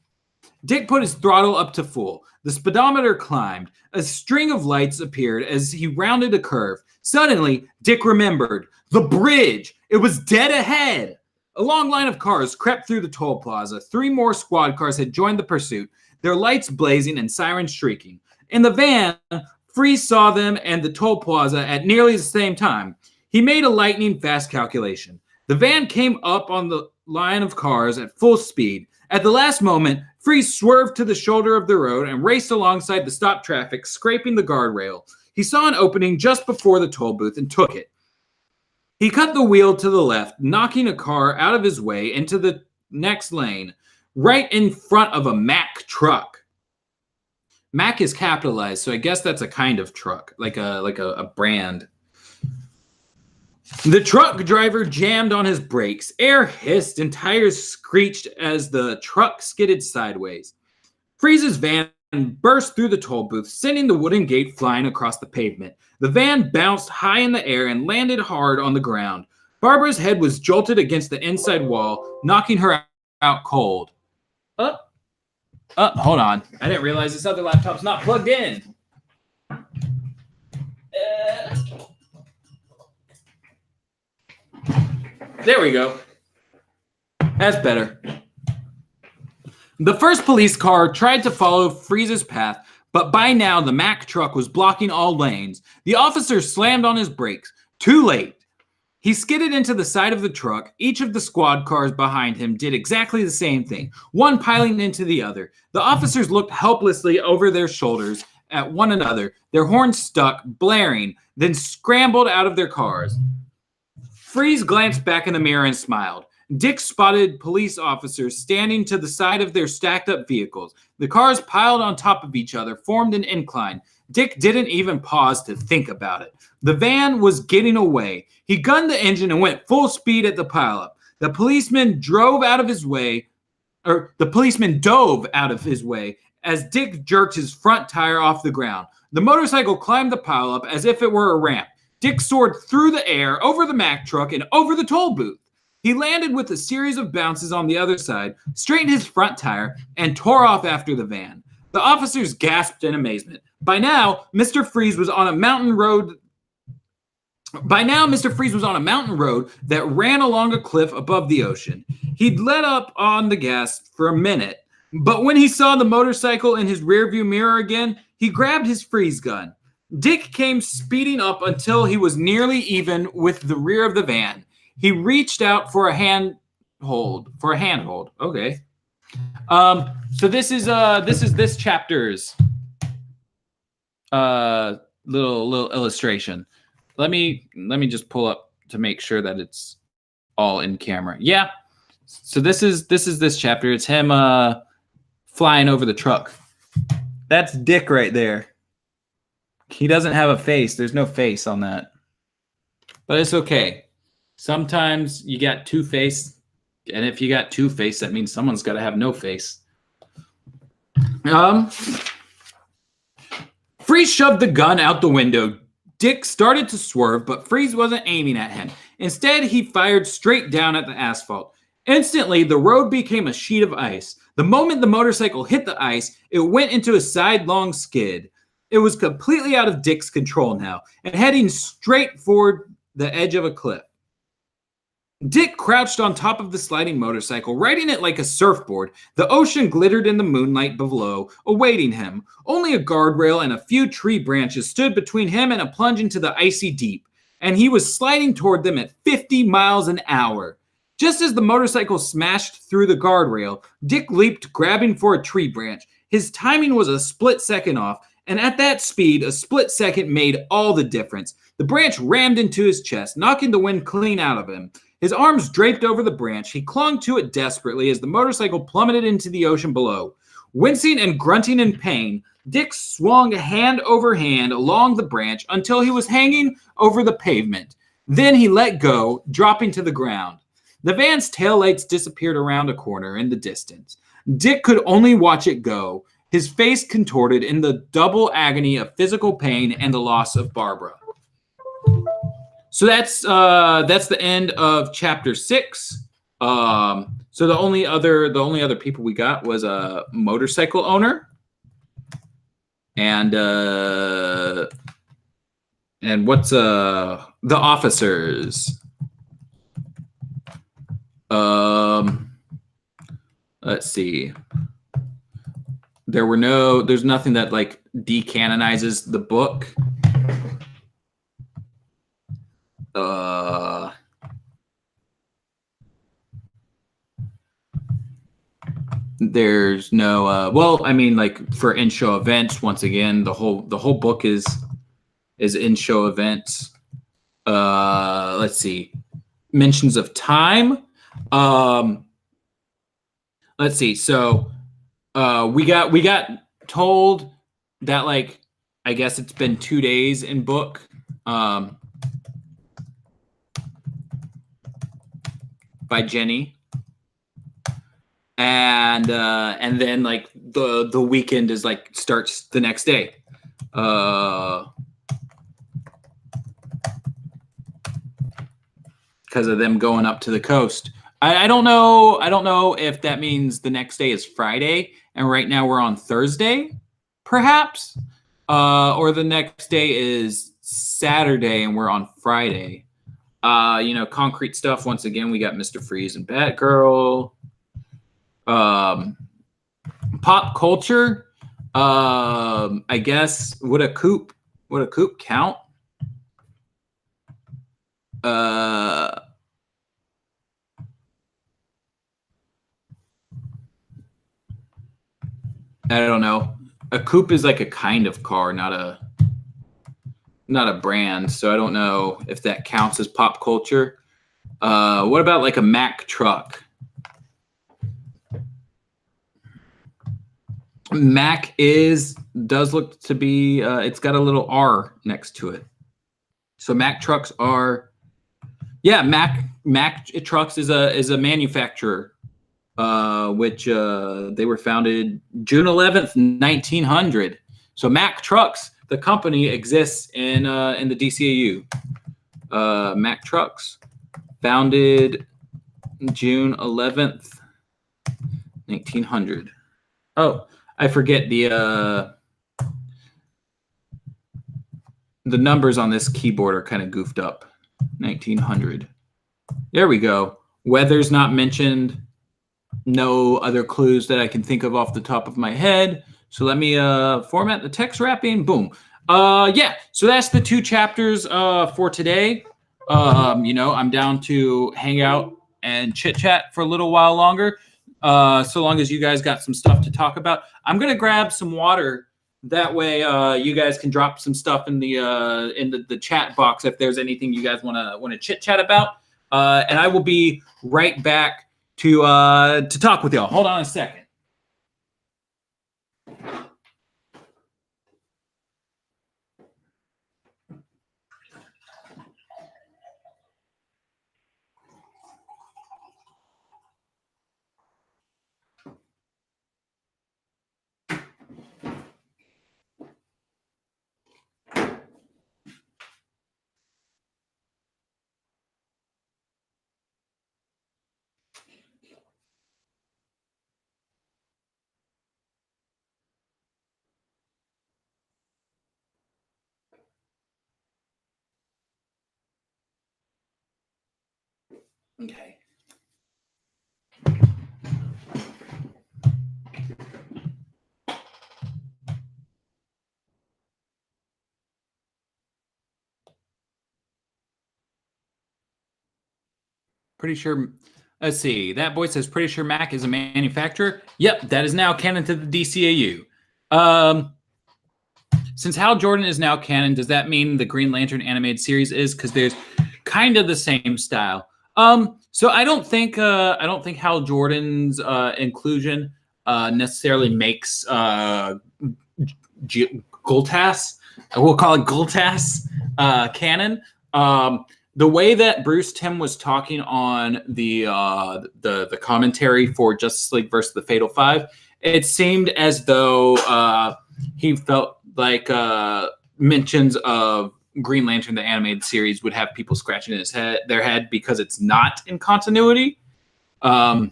Speaker 1: throttle up to full. The speedometer climbed. A string of lights appeared as he rounded a curve. Suddenly, Dick remembered. The bridge! It was dead ahead! A long line of cars crept through the toll plaza. 3 more squad cars had joined the pursuit, their lights blazing and sirens shrieking. In the van, Freeze saw them and the toll plaza at nearly the same time. He made a lightning-fast calculation. The van came up on the line of cars at full speed. At the last moment, Freeze swerved to the shoulder of the road and raced alongside the stopped traffic, scraping the guardrail. He saw an opening just before the toll booth and took it. He cut the wheel to the left, knocking a car out of his way into the next lane, right in front of a Mack truck. Mack is capitalized, so I guess that's a kind of truck, like a brand. The truck driver jammed on his brakes. Air hissed and tires screeched as the truck skidded sideways. Freeze's van burst through the toll booth, sending the wooden gate flying across the pavement. The van bounced high in the air and landed hard on the ground. Barbara's head was jolted against the inside wall, knocking her out cold. Hold on. I didn't realize this other laptop's not plugged in. There we go. That's better. The first police car tried to follow Freeze's path, but by now the Mack truck was blocking all lanes. The officer slammed on his brakes. Too late. He skidded into the side of the truck. Each of the squad cars behind him did exactly the same thing, one piling into the other. The officers looked helplessly over their shoulders at one another, their horns stuck, blaring, then scrambled out of their cars. Freeze glanced back in the mirror and smiled. Dick spotted police officers standing to the side of their stacked-up vehicles. The cars piled on top of each other formed an incline. Dick didn't even pause to think about it. The van was getting away. He gunned the engine and went full speed at the pileup. The policeman dove out of his way as Dick jerked his front tire off the ground. The motorcycle climbed the pileup as if it were a ramp. Dick soared through the air, over the Mack truck, and over the toll booth. He landed with a series of bounces on the other side, straightened his front tire, and tore off after the van. The officers gasped in amazement. By now, Mr. Freeze was on a mountain road that ran along a cliff above the ocean. He'd let up on the gas for a minute, but when he saw the motorcycle in his rearview mirror again, he grabbed his freeze gun. Dick came speeding up until he was nearly even with the rear of the van. He reached out for a handhold. Okay. So this is this chapter's little illustration. Let me just pull up to make sure that it's all in camera. Yeah. So this is this chapter. It's him flying over the truck. That's Dick right there. He doesn't have a face. There's no face on that. But it's okay. Sometimes you got two-face, and if you got two-face, that means someone's got to have no face. Freeze shoved the gun out the window. Dick started to swerve, but Freeze wasn't aiming at him. Instead, he fired straight down at the asphalt. Instantly, the road became a sheet of ice. The moment the motorcycle hit the ice, it went into a sidelong skid. It was completely out of Dick's control now, and heading straight for the edge of a cliff. Dick crouched on top of the sliding motorcycle, riding it like a surfboard. The ocean glittered in the moonlight below, awaiting him. Only a guardrail and a few tree branches stood between him and a plunge into the icy deep, and he was sliding toward them at 50 miles an hour. Just as the motorcycle smashed through the guardrail, Dick leaped, grabbing for a tree branch. His timing was a split second off, and at that speed, a split second made all the difference. The branch rammed into his chest, knocking the wind clean out of him. His arms draped over the branch. He clung to it desperately as the motorcycle plummeted into the ocean below. Wincing and grunting in pain, Dick swung hand over hand along the branch until he was hanging over the pavement. Then he let go, dropping to the ground. The van's taillights disappeared around a corner in the distance. Dick could only watch it go, his face contorted in the double agony of physical pain and the loss of Barbara. So that's the end of chapter 6. So the only other people we got was a motorcycle owner and what's the officers. Let's see. There's nothing that like decanonizes the book. There's no well, I mean, like for in-show events, once again, the whole book is in-show events. Let's see. Mentions of time. Let's see. So we got told that, like, I guess it's been 2 days in book. By Jenny. And then like the weekend is like starts the next day. Because of them going up to the coast. I don't know if that means the next day is Friday and right now we're on Thursday, perhaps. Or the next day is Saturday and we're on Friday. Concrete stuff. Once again, we got Mr. Freeze and Batgirl. Pop culture. I guess would a coupe count? I don't know. A coupe is like a kind of car, not a brand. So I don't know if that counts as pop culture. What about like a Mack truck? Mack does look to be, it's got a little R next to it. So Mack trucks are, yeah, Mack trucks is a manufacturer, which they were founded June 11th, 1900. So Mack trucks, the company, exists in the DCAU. Mack trucks, founded June 11th, 1900. Oh, I forget the numbers on this keyboard are kind of goofed up. 1900. There we go. Weather's not mentioned. No other clues that I can think of off the top of my head. So let me format the text wrapping. Boom. Yeah. So that's the 2 chapters for today. I'm down to hang out and chit chat for a little while longer. So long as you guys got some stuff to talk about. I'm gonna grab some water. That way, you guys can drop some stuff in the chat box if there's anything you guys wanna chit chat about. And I will be right back to talk with y'all. Hold on a second. Okay. Pretty sure. Let's see. That boy says, pretty sure Mack is a manufacturer. Yep, that is now canon to the DCAU. since Hal Jordan is now canon, does that mean the Green Lantern animated series is? Because there's kind of the same style. So I don't think Hal Jordan's inclusion necessarily makes Gultas, we'll call it Gultas, canon. The way that Bruce Timm was talking on the commentary for Justice League versus the Fatal Five, it seemed as though he felt like mentions of Green Lantern, the animated series, would have people scratching their head because it's not in continuity. If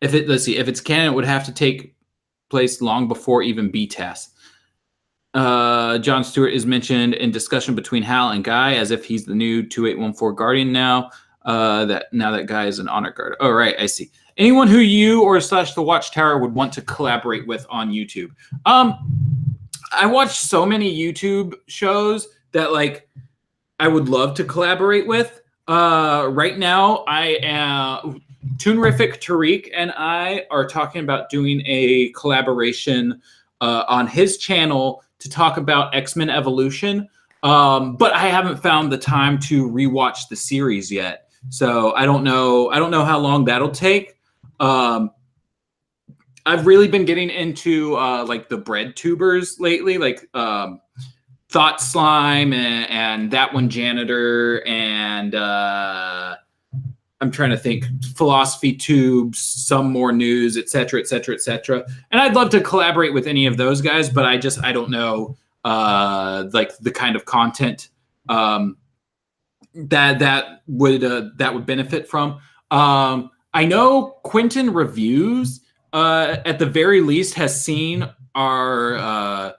Speaker 1: it's canon, it would have to take place long before even BTAS. John Stewart is mentioned in discussion between Hal and Guy as if he's the new 2814 Guardian now. That Guy is an honor guard. Oh, right, I see. Anyone who you or / the Watchtower would want to collaborate with on YouTube? I watch so many YouTube shows that like I would love to collaborate with. Right now, Toonrific Tariq and I are talking about doing a collaboration on his channel to talk about X-Men Evolution. But I haven't found the time to rewatch the series yet. So I don't know how long that'll take. I've really been getting into like the bread tubers lately, like Thought Slime and That One Janitor, and I'm trying to think, Philosophy Tubes, Some More News, etc., etc., etc. And I'd love to collaborate with any of those guys, but I don't know like the kind of content that would benefit from. I know Quentin Reviews, at the very least, has seen our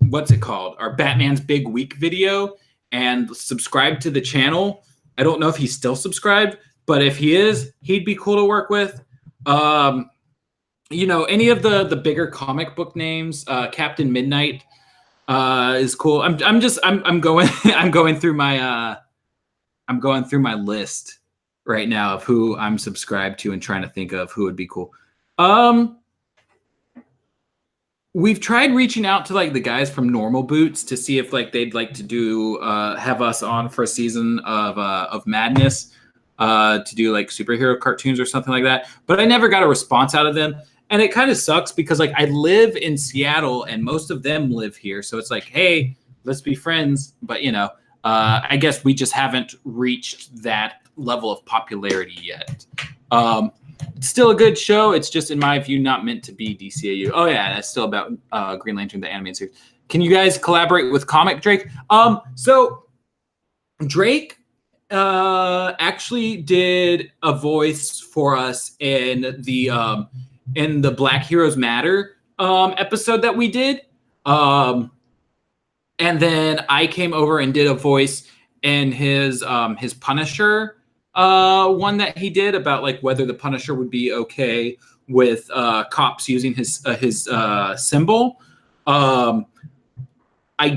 Speaker 1: what's it called? Our Batman's Big Week video and subscribed to the channel. I don't know if he's still subscribed, but if he is, he'd be cool to work with. Any of the bigger comic book names, Captain Midnight is cool. I'm going through my list right now of who I'm subscribed to and trying to think of who would be cool. We've tried reaching out to like the guys from Normal Boots to see if like they'd like to do have us on for a season of Madness to do like superhero cartoons or something like that. But I never got a response out of them. And it kind of sucks because like I live in Seattle and most of them live here. So it's like, hey, let's be friends. But I guess we just haven't reached that level of popularity yet. It's still a good show. It's just, in my view, not meant to be DCAU. Oh yeah, that's still about Green Lantern, the animated series. Can you guys collaborate with Comic Drake? So Drake actually did a voice for us in the Black Heroes Matter episode that we did. And then I came over and did a voice in his Punisher one that he did about like whether the Punisher would be okay with cops using his symbol. I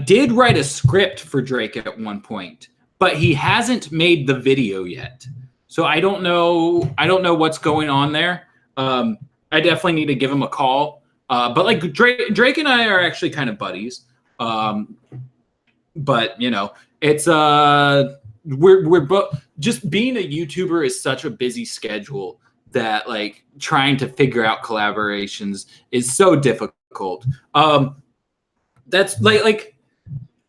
Speaker 1: did write a script for Drake at one point, but he hasn't made the video yet. So I don't know what's going on there. I definitely need to give him a call. But like Drake and I are actually kind of buddies. But it's we're both, just being a YouTuber is such a busy schedule that like trying to figure out collaborations is so difficult. That's like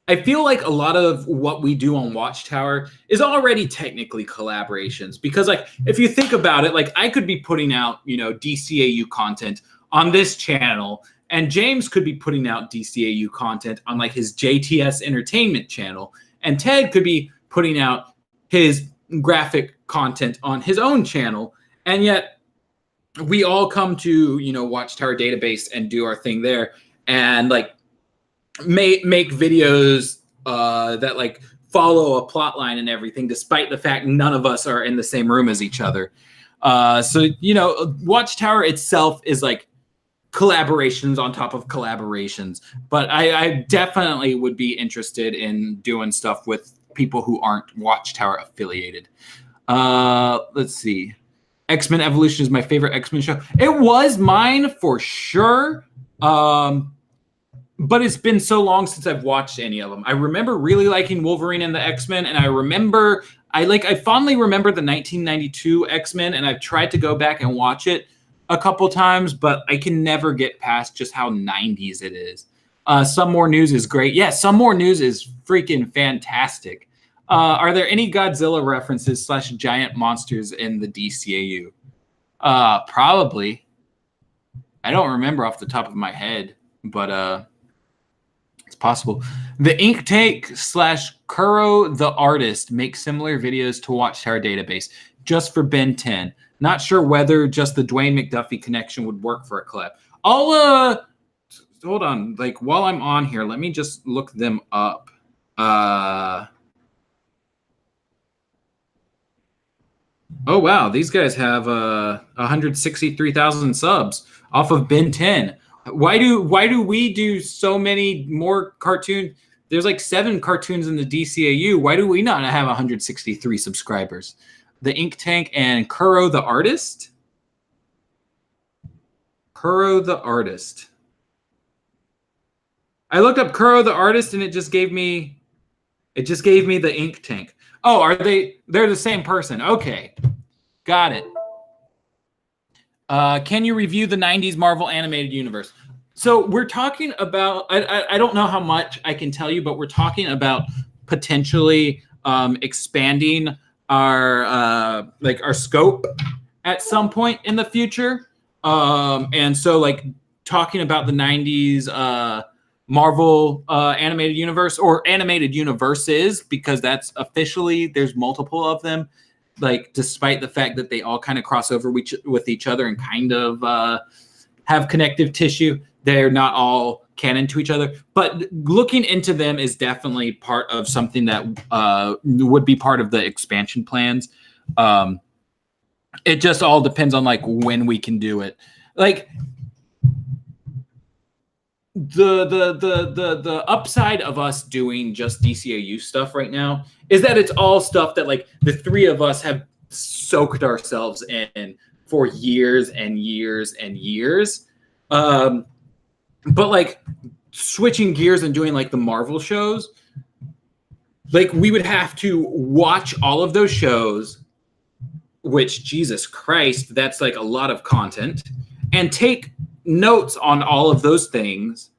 Speaker 1: I feel like a lot of what we do on Watchtower is already technically collaborations, because like if you think about it, like I could be putting out DCAU content on this channel, and James could be putting out DCAU content on like his JTS Entertainment channel, and Ted could be putting out his graphic content on his own channel, and yet we all come to Watchtower Database and do our thing there, and like make videos that like follow a plot line and everything, despite the fact none of us are in the same room as each other. So Watchtower itself is like collaborations on top of collaborations, but I definitely would be interested in doing stuff with people who aren't Watchtower affiliated. Let's see. X-Men Evolution is my favorite X-Men show. It was mine for sure. but it's been so long since I've watched any of them. I remember really liking Wolverine and the X-Men, and I fondly remember the 1992 X-Men, and I've tried to go back and watch it a couple times, but I can never get past just how 90s it is. Some More News is great. Yeah, Some More News is freaking fantastic. Are there any Godzilla references / giant monsters in the DCAU? Probably. I don't remember off the top of my head, but it's possible. The Ink Tank / Kuro the Artist make similar videos to Watchtower Database just for Ben 10. Not sure whether just the Dwayne McDuffie connection would work for a collab. I'll hold on. Like while I'm on here, let me just look them up. Oh wow, these guys have 163,000 subs off of Ben 10. Why do we do so many more cartoons? There's like 7 cartoons in the DCAU. Why do we not have 163 subscribers? The Ink Tank and Kuro the Artist. Kuro the Artist. I looked up Kuro the Artist and it just gave me the Ink Tank. Oh, they're the same person. Okay. Got it. Can you review the 90s Marvel animated universe? So we're talking about, I don't know how much I can tell you, but we're talking about potentially expanding our scope at some point in the future. And so like talking about the 90s Marvel animated universe or animated universes, because that's officially, there's multiple of them. Like, despite the fact that they all kind of cross over with each other and kind of have connective tissue, they're not all canon to each other. But looking into them is definitely part of something that would be part of the expansion plans. It just all depends on like when we can do it. Like the upside of us doing just DCAU stuff right now is that it's all stuff that like the 3 of us have soaked ourselves in for years and years and years. But like switching gears and doing like the Marvel shows, like we would have to watch all of those shows, which Jesus Christ, that's like a lot of content, and take notes on all of those things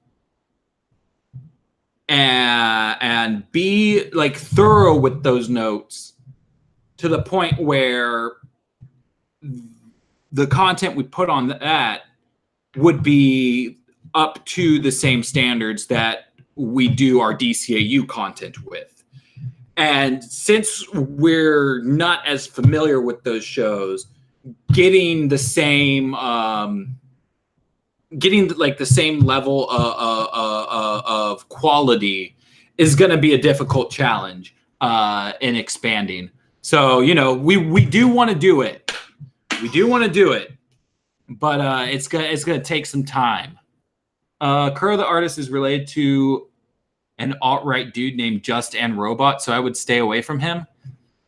Speaker 1: and be like thorough with those notes to the point where the content we put on that would be up to the same standards that we do our DCAU content with. And since we're not as familiar with those shows, getting the same like the same level of quality is going to be a difficult challenge in expanding. So, you know, we do want to do it. We do want to do it, but it's gonna take some time. Kuro the Artist is related to an alt-right dude named Just and Robot, so I would stay away from him.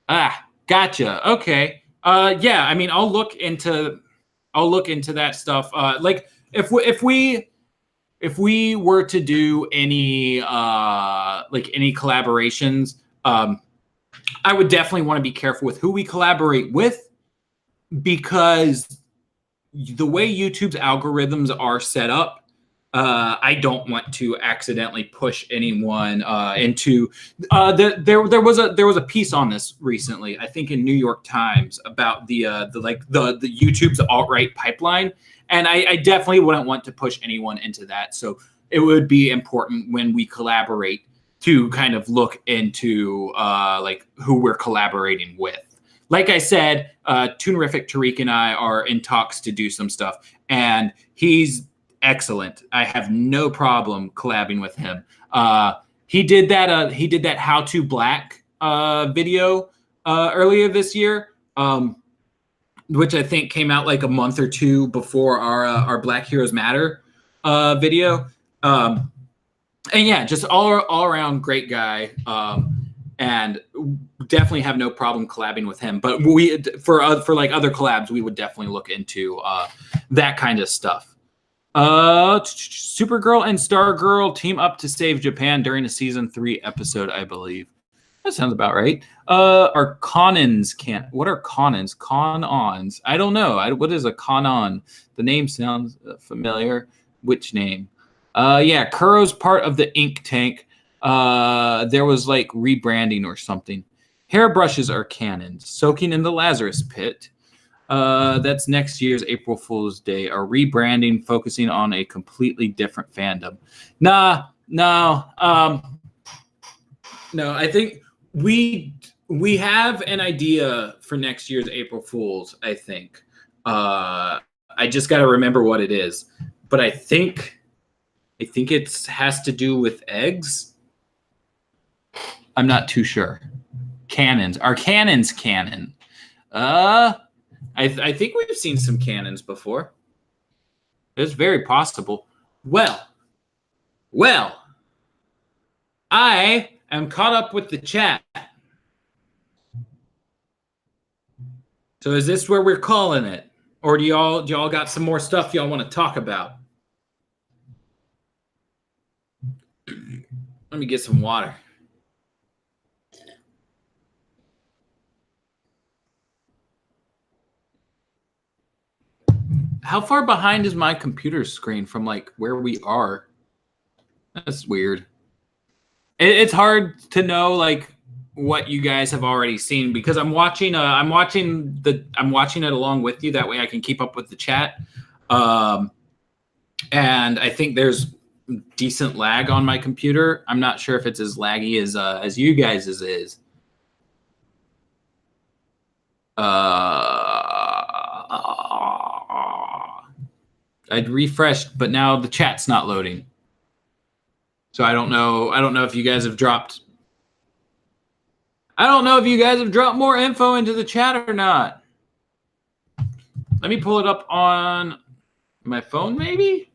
Speaker 1: Ah, gotcha. Okay. Yeah, I mean, I'll look into that stuff. Like if we were to do any any collaborations, I would definitely want to be careful with who we collaborate with, because the way YouTube's algorithms are set up, I don't want to accidentally push anyone into. There was a piece on this recently, I think in New York Times, about the YouTube's alt-right pipeline, and I definitely wouldn't want to push anyone into that. So it would be important when we collaborate to kind of look into like who we're collaborating with. Like I said, Toonerific Tariq and I are in talks to do some stuff, and he's excellent. I have no problem collabing with him. He did that How to Black video earlier this year, which I think came out like a month or 2 before our Black Heroes Matter video. And yeah, just all around great guy. And definitely have no problem collabing with him. But for like other collabs, we would definitely look into that kind of stuff. Supergirl and Stargirl team up to save Japan during a season 3 episode, I believe. That sounds about right. Are Conons what are Conons? Con-ons. I don't know. What is a Con-on? The name sounds familiar. Which name? Yeah, Kuro's part of the ink tank. There was like rebranding or something. Hairbrushes are cannons. Soaking in the Lazarus Pit. That's next year's April Fool's Day. Are rebranding, focusing on a completely different fandom. No. I think we have an idea for next year's April Fool's. I think. I just got to remember what it is, but I think it has to do with eggs. I'm not too sure. Cannons. Are cannons canon? I think we've seen some cannons before. It's very possible. Well, I am caught up with the chat. So is this where we're calling it? Or do y'all got some more stuff y'all want to talk about? Let me get some water. How far behind is my computer screen from like where we are? That's weird. It's hard to know like what you guys have already seen because I'm watching it along with you. That way I can keep up with the chat. And I think there's decent lag on my computer. I'm not sure if it's as laggy as you guys' is. I'd refreshed, but now the chat's not loading. So I don't know if you guys have dropped. I don't know if you guys have dropped more info into the chat or not. Let me pull it up on my phone, maybe.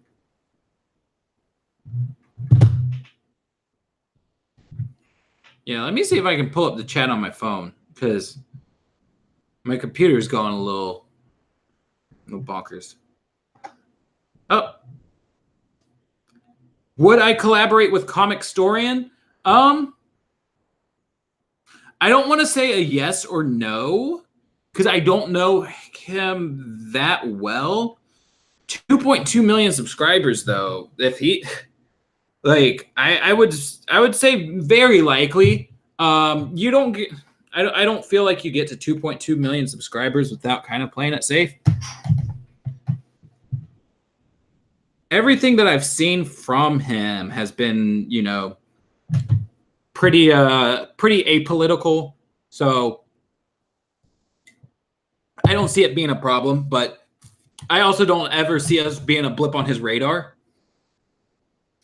Speaker 1: Yeah, let me see if I can pull up the chat on my phone because my computer's going a little bonkers. Oh. Would I collaborate with Comic Storian? I don't want to say a yes or no because I don't know him that well. 2.2 million subscribers, though. If he, like, I would say very likely. You don't get. I don't feel like you get to 2.2 million subscribers without kind of playing it safe. Everything that I've seen from him has been, pretty apolitical. So I don't see it being a problem, but I also don't ever see us being a blip on his radar.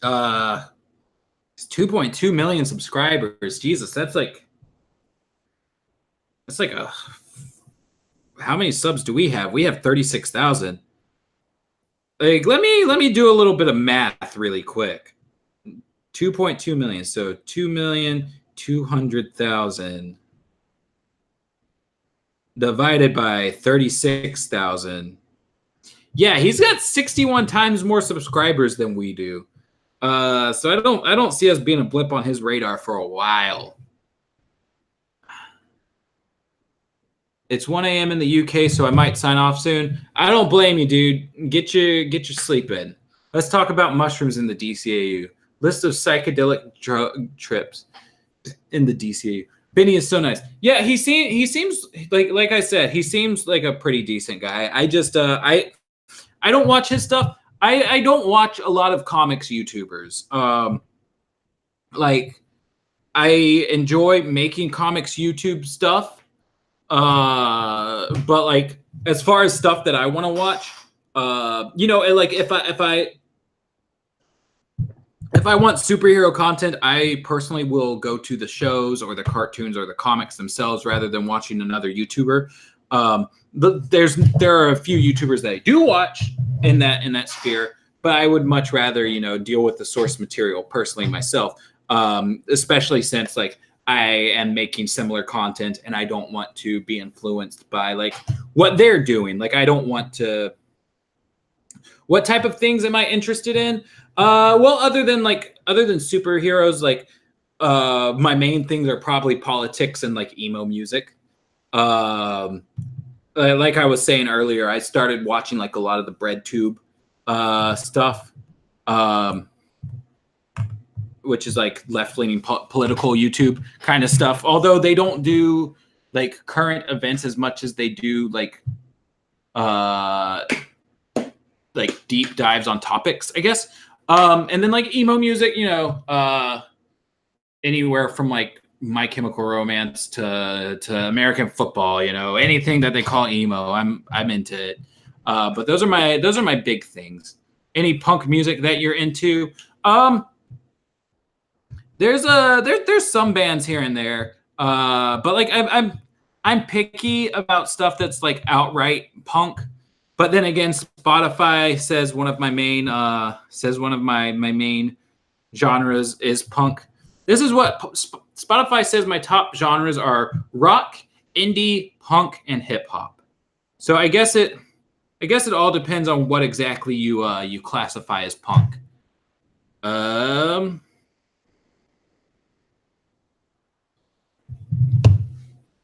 Speaker 1: It's 2.2 million subscribers. Jesus, that's like a. How many subs do we have? We have 36,000. Like, let me do a little bit of math really quick. 2.2 million, so 2,200,000 divided by 36,000. Yeah, he's got 61 times more subscribers than we do. So I don't see us being a blip on his radar for a while. It's 1 a.m. in the UK, so I might sign off soon. I don't blame you, dude. Get your sleep in. Let's talk about mushrooms in the DCAU. List of psychedelic drug trips in the DCAU. Benny is so nice. Yeah, he seems like I said, he seems like a pretty decent guy. I just I don't watch his stuff. I don't watch a lot of comics YouTubers. Like I enjoy making comics YouTube stuff. But like as far as stuff that I want to watch, like if I want superhero content, I personally will go to the shows or the cartoons or the comics themselves rather than watching another YouTuber. There are a few YouTubers that I do watch in that sphere, but I would much rather deal with the source material personally myself, especially since like I am making similar content and I don't want to be influenced by like what they're doing. Like I don't want to What type of things am I interested in? Well, other than superheroes, like my main things are probably politics and like emo music. Like I was saying earlier, I started watching like a lot of the BreadTube stuff, which is like left-leaning political YouTube kind of stuff. Although they don't do like current events as much as they do like deep dives on topics, I guess. And then like emo music, you know, anywhere from like My Chemical Romance to American football, you know, anything that they call emo, I'm into it. But those are my big things. Any punk music that you're into? There's some bands here and there. But like I'm picky about stuff that's like outright punk. But then again, Spotify says one of my main genres is punk. This is what Spotify says my top genres are: rock, indie, punk, and hip hop. So I guess it all depends on what exactly you classify as punk.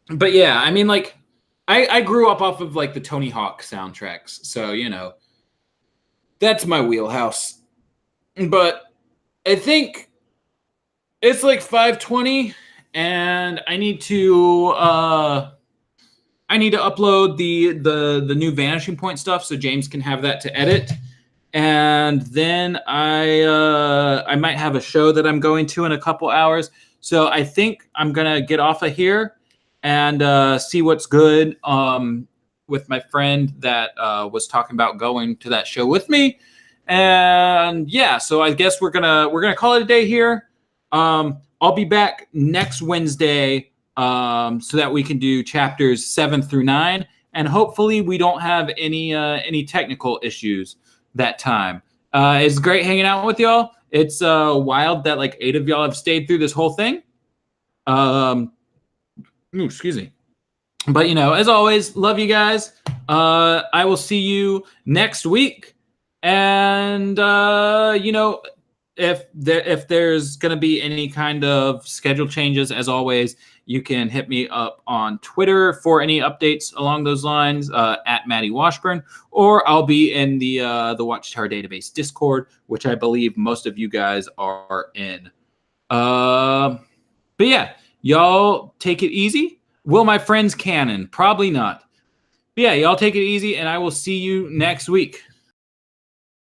Speaker 1: But yeah, I mean, like, I grew up off of like the Tony Hawk soundtracks, so you know, that's my wheelhouse. But I think it's like 5:20, and I need to upload the new Vanishing Point stuff so James can have that to edit. And then I might have a show that I'm going to in a couple hours. So I think I'm gonna get off of here and see what's good with my friend that was talking about going to that show with me. And yeah, so I guess we're gonna call it a day here. I'll be back next Wednesday so that we can do chapters 7 through 9, and hopefully we don't have any technical issues that time. It's great hanging out with y'all. It's wild that like 8 of y'all have stayed through this whole thing. Excuse me. But you know, as always, love you guys. I will see you next week. And you know, if there's going to be any kind of schedule changes, as always, you can hit me up on Twitter for any updates along those lines, at Matty Washburn, or I'll be in the Watchtower Database Discord, which I believe most of you guys are in. But yeah, y'all take it easy. Will my friends canon? Probably not. But yeah, y'all take it easy, and I will see you next week.